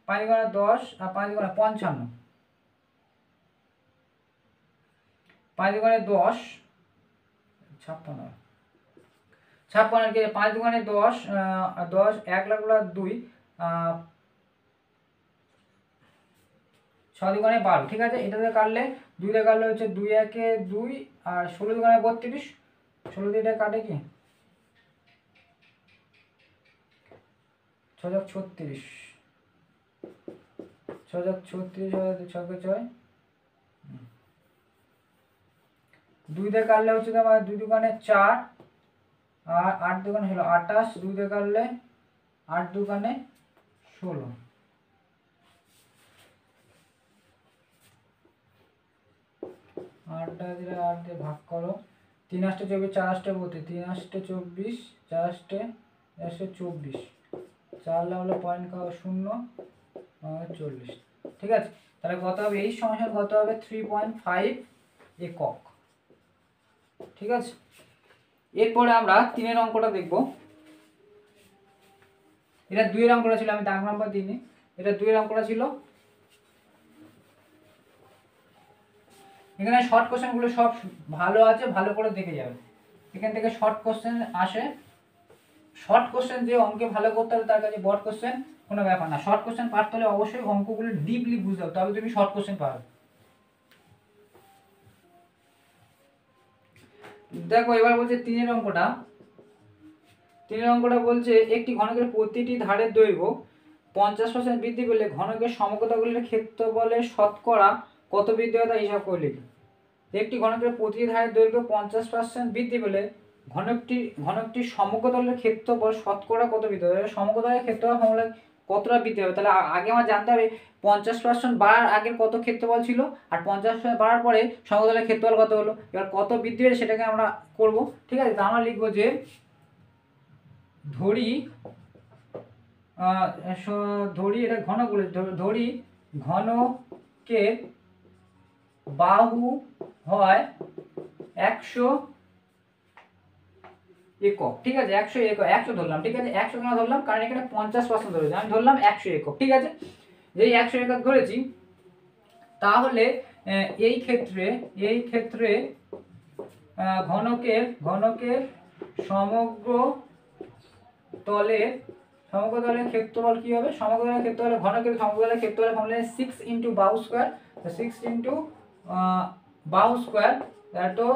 Speaker 1: 5 দুগুণে 10 আর 5 দুগুণে 55, 5 দুগুণে 10 56, 56 কে 5 দুগুণে 10 10 1 লাখ 2, 6 দুগুণে 12, ঠিক আছে। এটাতে কাটলে 2 দিয়ে কাটলে হচ্ছে 2 1 2, আর 16 দুগুণে 32, 16 দিয়ে এটা কাটে কি 6 36, 6 36 6 কে 6, 2 দিয়ে কাটলে হচ্ছে তোমার 2 দুগুণে 4, আর 8 দুগুণে হলো 28, 2 দিয়ে কাটলে 8 দুগুণে 16, 8 দিয়ে 8 দিয়ে ভাগ করো, 3 8 24 4 8 32, 3 8 24 4 8 24, 4 হলো 0.0 40, ঠিক আছে। তাহলে কত হবে, এই সমস্যার কত হবে 3.5 একক, ঠিক আছে। এরপরে আমরা 3 এর অঙ্কটা দেখব। এটা 2 এর অঙ্কটা ছিল, আমি দাগ নাম্বার দিইনি, এটা 2 এর অঙ্কটা ছিল। এখানে শর্ট কোশ্চেনগুলো সব ভালো আছে, ভালো করে দেখে যাবে, এখান থেকে শর্ট কোশ্চেন আসে। শর্ট কোশ্চেন যে অঙ্কে ভালো করতে হবে তার কাছে বড় কোশ্চেন কোনো ব্যাপার না, শর্ট কোশ্চেন পারতে হলে অবশ্যই অঙ্কগুলো ডিপলি বুঝতে হবে, তবে তুমি শর্ট কোশ্চেন পারবে। দেখো এবার বলছে 3 এর অঙ্কটা, 3 এর অঙ্কটা বলছে একটি ঘনকের প্রতিটি ধারের দৈর্ঘ্য 50% বৃদ্ধি পেলে ঘনকের সমকোণগুলির ক্ষেত্রফলের শতকরা কত বৃদ্ধি হয় তা হিসাব করে লিখি। একটি ঘনকের প্রতিটি ধারের দৈর্ঘ্য 50% বৃদ্ধি পেলে ঘনকটির সমকোণের ক্ষেত্রফল শতকরা কত বৃদ্ধি হবে, সমকোণের ক্ষেত্রফল ফর্মুলা কতটা বৃদ্ধি হবে। তাহলে আগে আমার জানতে হবে 50% বাড়ার আগের কত ক্ষেত্রফল ছিল, আর 50% বাড়ার পরে সমকোণের ক্ষেত্রফল কত হলো, এবার কত বৃদ্ধি হয়েছে সেটাকে আমরা করব, ঠিক আছে। তা আমরা লিখবো যে ধরি এটা ঘনক বলে, ধরি ঘনকের বাহু হয় 100 একক, ঠিক আছে। 100 একক, 100 ধরলাম, ঠিক আছে। 100 কেন ধরলাম, কারণ এখানে 50% ধরেছি, আমি ধরলাম 100 একক, ঠিক আছে। যেই 100 একক ধরেছি তাহলে এই ক্ষেত্রে ঘনকের সমগ্র তলের ক্ষেত্রফল কি হবে? সমগ্র তলের ক্ষেত্রফল, ঘনকের সমগ্র তলের ক্ষেত্রফল ফর্মুলা 6 ইনটু বাহু স্কয়ার। 6 ইনটু বাহু স্কয়ার, তো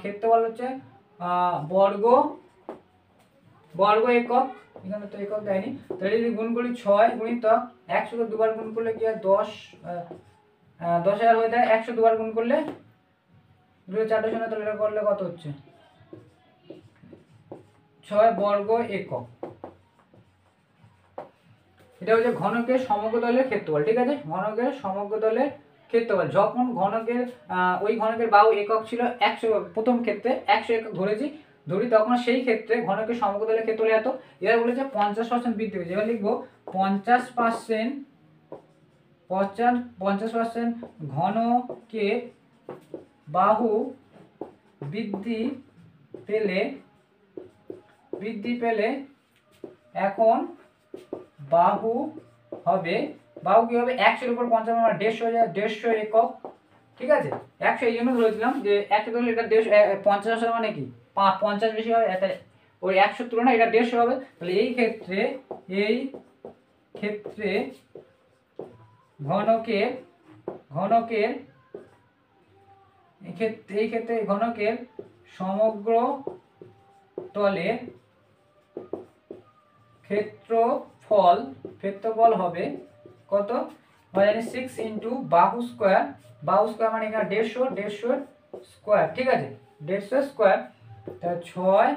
Speaker 1: ক্ষেত্রফল হচ্ছে বর্গ একক, এখানে তো একক দেয়নি, তাহলে যদি গুণ করি 6 গুণিতক 100 কে দুবার গুণ করলে কি হয় 10,000 হয়ে যায়। 100 দুবার গুণ করলে 2 4 শূন্য, তাহলে এটা করলে কত হচ্ছে 6 বর্গ একক। এটা হচ্ছে ঘনকের সমগ্র তলের ক্ষেত্রফল, ঠিক আছে? ঘনকের সমগ্র তলের ক্ষেত্রফল, যখন ঘনকের ওই ঘনকের বাহু একক ছিল 100, প্রথম ক্ষেত্রে 100 একক ধরি, তখন সেই ক্ষেত্রে ঘনকের সমগ্র তলের ক্ষেত্রফল এত। এবার বলেছে 50% বৃদ্ধি হয়েছে, এবার লিখবো 50% ঘনকের বাহু বৃদ্ধি পেলে এখন বাহু কি হবে 100 এর উপর 50 মানে 150 হয়ে যায়, 150 একক, ঠিক আছে? 100 এই জন্য ধরেছিলাম যে 100 ধরলে এটা 50 মানে কি 50 বেশি হবে, ওই 100 তুলনায় এটা 150 হবে। তাহলে এই ক্ষেত্রে ঘনকের সমগ্র তলের ক্ষেত্রফল হবে কত? 6 ইনটু বাহু স্কয়ার মানে এখানে 150 স্কয়ার, ঠিক আছে? 150 স্কয়ার, তাহলে 6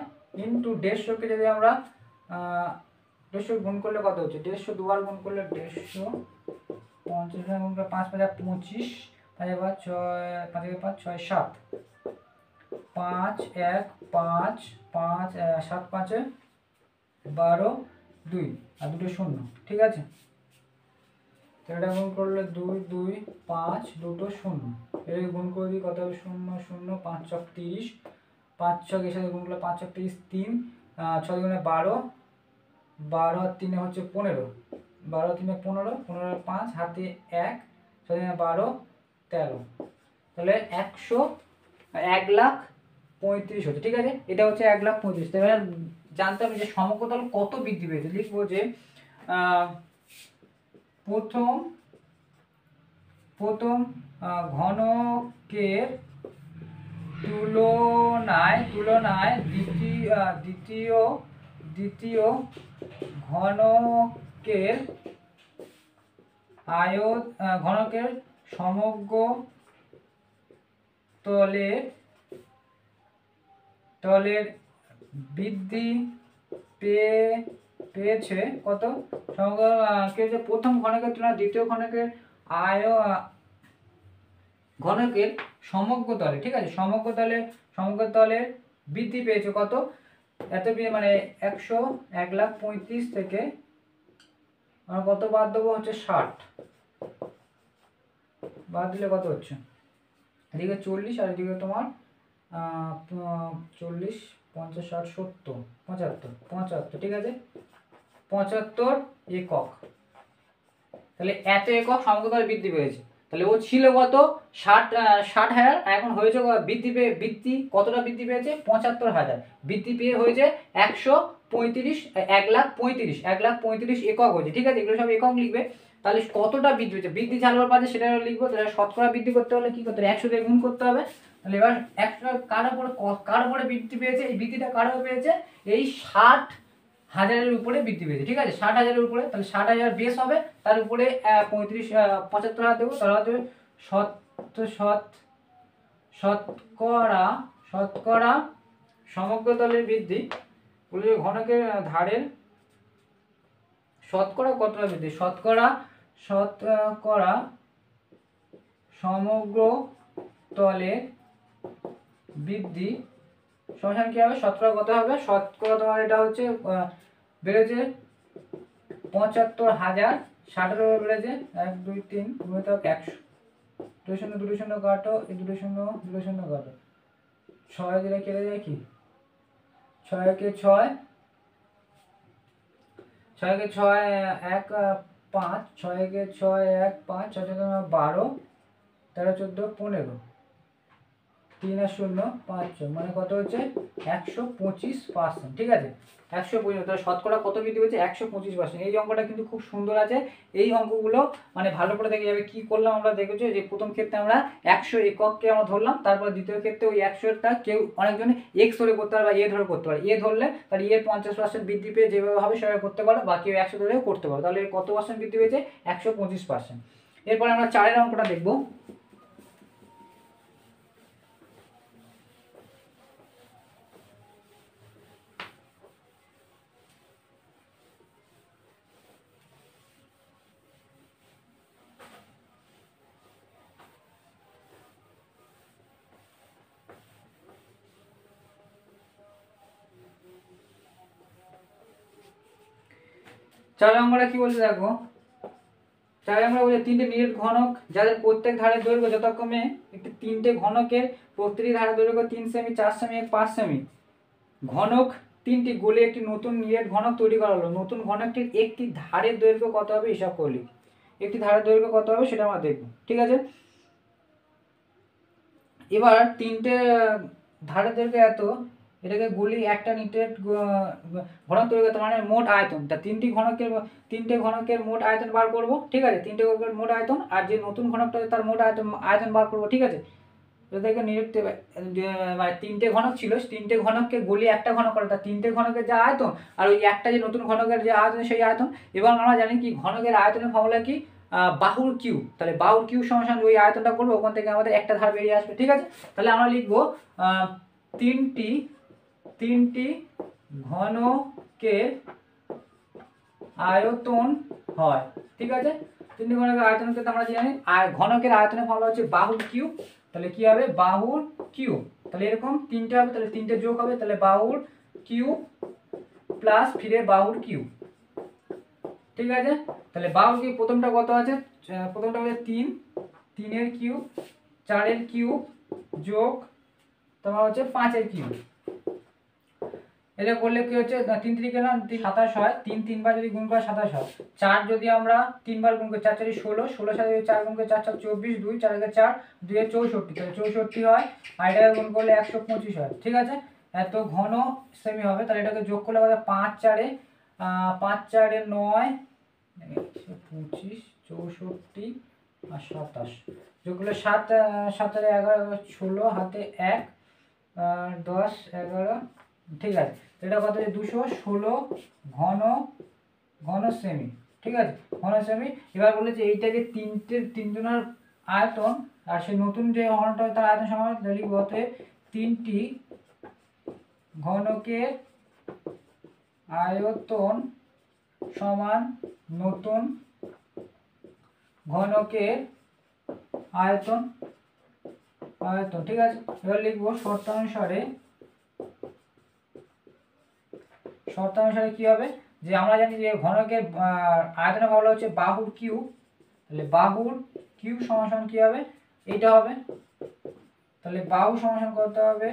Speaker 1: ইনটু 150 কে যদি আমরা 150 গুণ করলে কত হচ্ছে? 150 দুবার গুণ করলে 150, 50 গুণ করলে 5 5 25, 5 5 6 5 5 6 7, 5 1 5 5 7 5 12 2 আর দুটো শূন্য, ঠিক আছে? এটা গুণ করলে 2 2 5 দুটো শূন্য, এর গুণ করে দিই কত হবে? 0 0 5 6 30, 5 6 এর সাথে গুণ করলে 5 6 30, 3 6 গুণে 12, 12 আর 3 হচ্ছে 15, 12 3 15, 15 5 হাতে 1, 6 12 13, তাহলে 1,35,000 হচ্ছে, ঠিক আছে? এটা হচ্ছে 1,35,000। তাহলে জানতে হবে যে সমগ্রতল কত বৃদ্ধি পেয়েছে। লিখবো যে প্রথম ঘনকের তুলনায় দ্বিতীয় ঘনকের সমগ্র তলের বৃদ্ধি পেয়েছে কত? সমগ্র প্রথম ঘনকের তুলনায় দ্বিতীয় ঘনকের ঘনকের সমগ্র তলে, ঠিক আছে? সমগ্র তলের বৃদ্ধি পেয়েছে কত? এত মানে 1,35,000 থেকে কত বাদ দেবো? হচ্ছে 60 বাদ দিলে কত হচ্ছে? এদিকে 40 আর এদিকে তোমার 40 50 60 70 75, ঠিক আছে? 75 একক। তাহলে এত একক সমগ্র তলে বৃদ্ধি পেয়েছে। তাহলে ও ছিল কত? 60,000, এখন হয়েছে বৃদ্ধি কতটা বৃদ্ধি পেয়েছে? 75,000 বৃদ্ধি পেয়ে হয়েছে 1,35,000 একক হয়েছে, ঠিক আছে? এগুলো সব একক লিখবে। তাহলে কতটা বৃদ্ধি হয়েছে, বৃদ্ধি জানবার পাচ্ছে সেটা লিখবো। তাহলে শতকরা বৃদ্ধি করতে হলে কি করতে হবে? 100 দিয়ে গুণ করতে হবে। তাহলে এবার 100 কার উপরে বৃদ্ধি পেয়েছে? এই বৃদ্ধিটা কার উপরে পেয়েছে? এই 60,000 উপরে বৃদ্ধি পেয়েছে, ঠিক আছে? 60,000 উপরে, তাহলে 60,000 বেশ হবে, তার উপরে 75,000 দেবো, তাহলে হবে শতকরা সমগ্র তলের বৃদ্ধি। বলে ঘনকের ধারের শতকরা কতটা বৃদ্ধি? শতকরা সমগ্র তলের বৃদ্ধি সমান কি হবে? শতকরা কত হবে? শতকরা তোমার এটা হচ্ছে বেড়েছে 75,000, 60 বেড়েছে 1 2 3 গুণিতক 100, 2 শূন্য 2 শূন্য কাটো, এই 2 শূন্য 2 শূন্য কাটো, 6 দিলে কেটে যায় কি? 6 কে 6 1 5, 6 কে 6 1 5, 6 12, 13 14 15, 3 আর 0 5 মানে কত হচ্ছে 125%, ঠিক আছে। 125, তাহলে শতকরা কত বৃদ্ধি হয়েছে 125%। এই অঙ্কটা কিন্তু খুব সুন্দর আছে। এই অঙ্কগুলো মানে ভালো করে দেখে যাবে। কি করলাম আমরা দেখেছো যে প্রথম ক্ষেত্রে আমরা 100 একককে আমরা ধরলাম, তারপর দ্বিতীয় ক্ষেত্রে ওই 100টা কেউ অনেকজনে x ধরে করতে পারে বা এ ধরে করতে পারে। এ ধরলে তাহলে এর 50% বৃদ্ধি পেয়ে যেভাবে হবে সেভাবে করতে পারো, বা কেউ 100 ধরেও করতে পারো। তাহলে কত পার্সেন্ট বৃদ্ধি পেয়েছে 125%। এরপরে আমরা 4-এর অঙ্কটা দেখবো। চার অঙ্কটা কি বলছে দেখো। 4 আমরা বলছি 3টে নিরেট ঘনক যাদের প্রত্যেক ধারের দৈর্ঘ্য যথাক্রমে একটি 3টে ঘনকের প্রতিটি ধারের দৈর্ঘ্য 3 সেমি, 4 সেমি, 5 সেমি। ঘনক 3টি গোলে একটি নতুন নিরেট ঘনক তৈরি করা হলো। নতুন ঘনকটির একটি ধারের দৈর্ঘ্য কত হবে হিসাব করলি। একটি ধারের দৈর্ঘ্য কত হবে সেটা আমরা দেখব, ঠিক আছে। এবার 3টে ধারের দৈর্ঘ্য এত, এটাকে গুলি একটা নিটের ঘনক তৈরি করতে, মানে মোট আয়তন। তা 3টে ঘনকের মোট আয়তন বার করব, ঠিক আছে। 3টে ঘনকের মোট আয়তন আর যে নতুন ঘনকটা তার মোট আয়তন বার করব, ঠিক আছে। এটাকে নিরুক্ত মানে 3টে ঘনক ছিল, 3টে ঘনককে গুলি একটা ঘনক করে, তা 3টে ঘনকের যা আয়তন আর ওই একটা যে নতুন ঘনকের যে আয়তন সেই আয়তন। এবং আমরা জানি কি ঘনকের আয়তনের ফর্মুলা কি, বাহুর কিউ। তাহলে বাহুর কিউ সমান ওই আয়তনটা করবো, ওখান থেকে আমাদের একটা ধার বেরিয়ে আসবে, ঠিক আছে। তাহলে আমরা লিখবো তিনটি ঘনকের আয়তন হয়, ঠিক আছে। 3টি ঘনকের আয়তন করতে আমরা জানি ঘনকের আয়তনের ফর্মুলা হচ্ছে বাহুর কিউ। তাহলে কি হবে বাহুর কিউ। তাহলে এরকম 3টে হবে, তাহলে 3টে যোগ হবে, তাহলে বাহুর কিউ প্লাস ফিরে বাহুর কিউ, ঠিক আছে। তাহলে বাহুর কিউ প্রথমটা কত আছে, প্রথমটা হচ্ছে 3, 3-এর কিউ, 4-এর কিউ যোগ তোমার হচ্ছে 5-এর কিউ। এটা করলে কি হচ্ছে 3 3 না 27 হয়, 3 3 বার যদি গুণ করে 27 হয়। 4 যদি আমরা 3 বার গুণ করি 4 4 16, 16 সাথে 4 গুণ করে 4 4 24, 2 4 4 2 64, তাহলে 64 হয়। আর এটা গুণ করলে 125 হয়, ঠিক আছে। এত ঘন সেমি হবে। তাহলে এটাকে যোগ করলে হবে 5 4 এ 5 4 এ 9, 125, 64 আর 27 যোগ করলে 7 7 আর 11 16, হাতে 1 10 11, ঠিক আছে। এটা কত হচ্ছে 216 ঘন সেমি, ঠিক আছে, ঘন সেমি। এবার বলেছে এইটাকে তিনজনের আয়তন আর সেই নতুন যে ঘনটা তার আয়তন সমান, লিখব অতএব 3টি ঘনকের আয়তন সমান নতুন ঘনকের আয়তন, ঠিক আছে। এবার লিখবো শর্তানুসারে কি হবে, যে আমরা জানি যে ঘনকের আয়তনের ফর্মুলা হচ্ছে বাহুর কিউ। তাহলে বাহুর কিউ সমান কি হবে, এইটা হবে। তাহলে বাহু সমান কত হবে,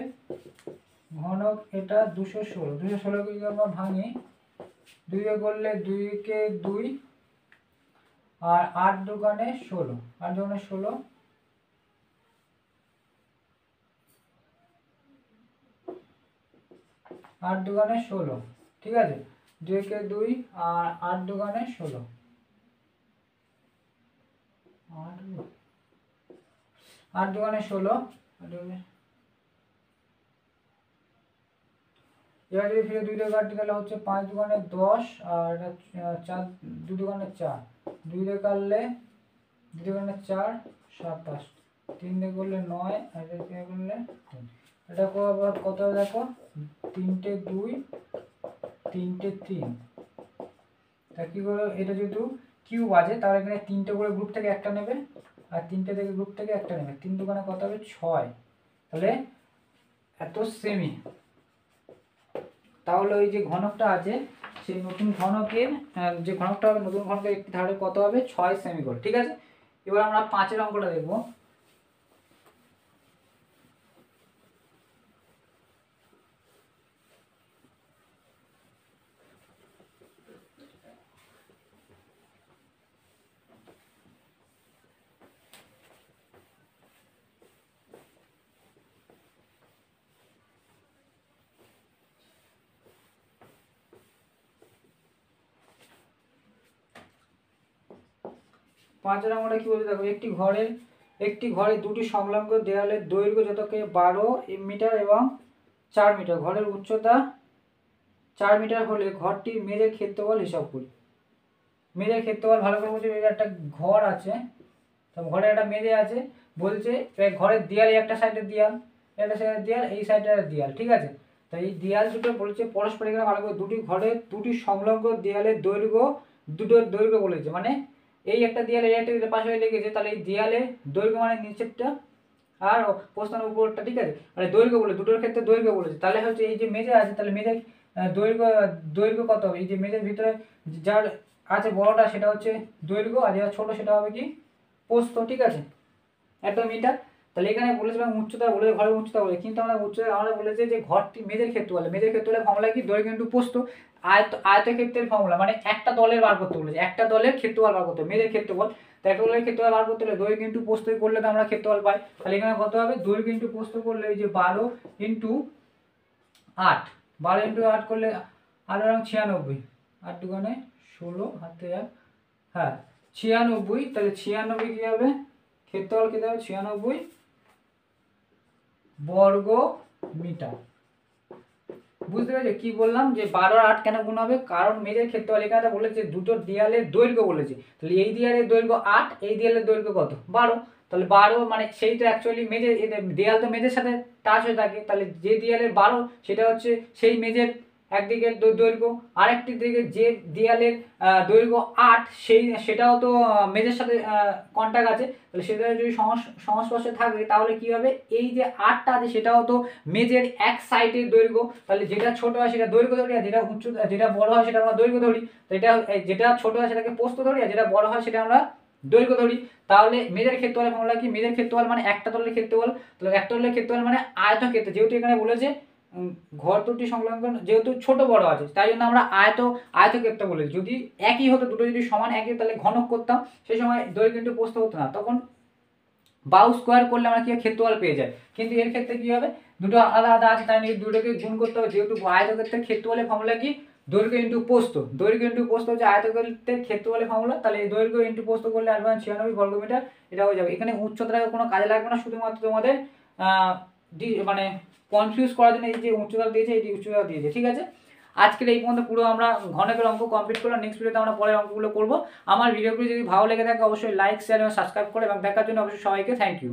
Speaker 1: ঘনক এটা 216, 216 কে যদি আমরা ভাঙি 2 এ করলে 2 কে 2 আর 8 দুগুণে 16, 8 দুগুণে 16, 8 দুগুণে 16, ঠিক আছে। 2 কে 2 আর 8 দুগুণে 16, 8 দুগুণে 16, এবার যদি ফিরে 2 দিয়ে কাটতে গেলে হচ্ছে 5 দুগুণে 10 আর 4 2 দুগুণে 4, 2 দিয়ে কাটলে 2 দুগুণে 4 27, 3 দিয়ে করলে 9 আর 1 দিয়ে করলে 3। এটা কত হবে দেখো, 3টে 2 3টে 3। তা কি করে, এটা যেহেতু কিউব আছে তাহলে এখানে 3টে করে গ্রুপ থেকে একটা নেবে আর 3টে থেকে গ্রুপ থেকে একটা নেবে, 3 দুগুণে কত হবে 6। তাহলে এত সেমি। তাহলে ওই যে ঘনকটা আছে সেই নতুন ঘনকের যে ঘনকটা হবে, নতুন ঘনকের একটি ধারে কত হবে 6 সেমি করে, ঠিক আছে। এবার আমরা 5-এর অঙ্কটা দেখবো। 5 নম্বরে কি বলছে দেখো, একটি ঘরে দুটি সংলগ্ন দেয়ালের দৈর্ঘ্য যথাক্রমে 12 মিটার এবং 4 মিটার, ঘরের উচ্চতা 4 মিটার হলে ঘরটির মেঝের ক্ষেত্রফল হিসাব করি। মেঝের ক্ষেত্রফল ভালো করে বলছে, একটা ঘর আছে, তো ঘরে একটা মেঝে আছে, বলছে ঘরের দেয়ালে একটা সাইডের দেয়াল, একটা সাইডের দেয়াল, এই সাইডের দেয়াল, ঠিক আছে। তো এই দেয়াল দুটো বলেছে পরস্পর এখানে ভালো করে দুটি ঘরের দুটি সংলগ্ন দেয়ালের দৈর্ঘ্য, দুটোর দৈর্ঘ্য বলেছে, মানে এই একটা দেয়াল এই একটা পাশে লেগেছে, তাহলে এই দেয়ালের দৈর্ঘ্য মানে নিচেরটা আর প্রস্থানের উপরটা, ঠিক আছে, মানে দৈর্ঘ্য বলে দুটোর ক্ষেত্রে দৈর্ঘ্য বলেছে। তাহলে হচ্ছে এই যে মেঝে আছে, তাহলে মেঝের দৈর্ঘ্য কত হবে, এই যে মেঝের ভিতরে যার আছে বড়টা সেটা হচ্ছে দৈর্ঘ্য, আর যেটা ছোট সেটা হবে কি প্রস্থ, ঠিক আছে, 1 মিটার। তাহলে এখানে বলেছিলাম উচ্চতা বলেছে, ঘরের উচ্চতা বলে, কিন্তু আমরা বলেছে যে ঘরটি মেঝের ক্ষেত্রফল, মেঝের ক্ষেত্রফলের ফর্মুলা কি, দৈর্ঘ্য ইন্টু প্রস্থ। আয়তক্ষেত্রের ফর্মুলা মানে একটা দলের বার করতে বলেছে, একটা দলের ক্ষেত্রফল বার করতে হবে, মেঝের ক্ষেত্রফল। তো একটা দলের ক্ষেত্রফল বার করতে হলে দৈর্ঘ্য ইন্টু প্রস্থ করলে তো আমরা ক্ষেত্রফল পাই। তাহলে এখানে কত হবে, দৈর্ঘ্য ইন্টু প্রস্থ করলে এই যে 12 ইন্টু 8, 12 ইন্টু 8 করলে 8 এবং 96, 8 দুগুণে 16, হাতে 1, হ্যাঁ 96। তাহলে 96 কি হবে, ক্ষেত্রফল কত হবে, 96 বর্গ মিটার। বুঝতে পেরেছো কি বললাম, যে 12 আর 8 কেন গুণ হবে, কারণ মেঝের ক্ষেত্রফল এখানে বলেছে দুটো দেয়ালের দৈর্ঘ্য বলেছে, তাহলে এই দেয়ালের দৈর্ঘ্য 8, এই দেয়ালের দৈর্ঘ্য কত 12, তাহলে 12 মানে সেই তো অ্যাকচুয়ালি মেঝে, দেয়াল তো মেঝের সাথে টাচ হয়ে থাকে, তাহলে যে দেয়ালের 12 সেটা হচ্ছে সেই মেঝের একদিকের দৈর্ঘ্য, আরেকটি দিকে যে দেয়ালের দৈর্ঘ্য 8 সেটাও তো মেঝের সাথে কন্টাক্ট আছে, তাহলে সেটা যদি সংস্পর্শে থাকবে তাহলে কি হবে, এই যে 8টা আছে সেটাও তো মেঝের এক সাইডের দৈর্ঘ্য, তাহলে যেটা ছোট হয় সেটা দৈর্ঘ্য ধরি, আর যেটা বড় হয় সেটা আমরা দৈর্ঘ্য ধরি। তো এটা যেটা ছোট হয় সেটাকে প্রস্থ ধরি, আর যেটা বড় হয় সেটা আমরা দৈর্ঘ্য ধরি। তাহলে মেঝের ক্ষেত্রফলের ফর্মুলা কি, মেঝের ক্ষেত্রফল মানে একটা তলের ক্ষেত্রফল, তাহলে একটা তলের ক্ষেত্রফল মানে আয়তক্ষেত্র, যেহেতু এখানে বলেছে ঘর দুটি সংলগ্ন যেহেতু ছোট বড় আছে তাই জন্য আমরা আয়তক্ষেত্র বলেছি। যদি একই হতো, দুটো যদি সমান একই তাহলে ঘনক করতাম, সেই সময় দৈর্ঘ্য ইন্টু প্রস্থ হতো না, তখন বাহু স্কোয়ার করলে আমরা কি ক্ষেত্রফল পেয়ে যাই। কিন্তু এর ক্ষেত্রে কি হবে, দুটো আলাদা আলাদা আছে তাই নিয়ে দুটোকে গুণ করতে হবে, যেহেতু আয়তক্ষেত্রের ক্ষেত্রফলের ফর্মুলা কি, দৈর্ঘ্য ইন্টু প্রস্থ, দৈর্ঘ্য ইন্টু প্রস্থ হচ্ছে আয়তক্ষেত্রের ক্ষেত্রফলের ফর্মুলা, তাহলে এই দৈর্ঘ্য ইন্টু প্রস্থ করলে 96 বর্গমিটার এটা হয়ে যাবে। এখানে উচ্চতাটা কোনো কাজে লাগবে না, শুধুমাত্র তোমাদের মানে কনফিউজ করার জন্য এই যে উচ্চতা দিয়েছে, এই উচ্চতা দিয়েছে, ঠিক আছে। আজকের এই পর্যন্ত পুরো আমরা ঘনকের অঙ্ক কমপ্লিট করলাম, নেক্সট ভিডিওতে আমরা পরের অঙ্কগুলো করবো। আমার ভিডিওগুলো যদি ভালো লেগে থাকে অবশ্যই লাইক, শেয়ার এবং সাবস্ক্রাইব করে এবং দেখার জন্য অবশ্যই সবাইকে থ্যাংক ইউ।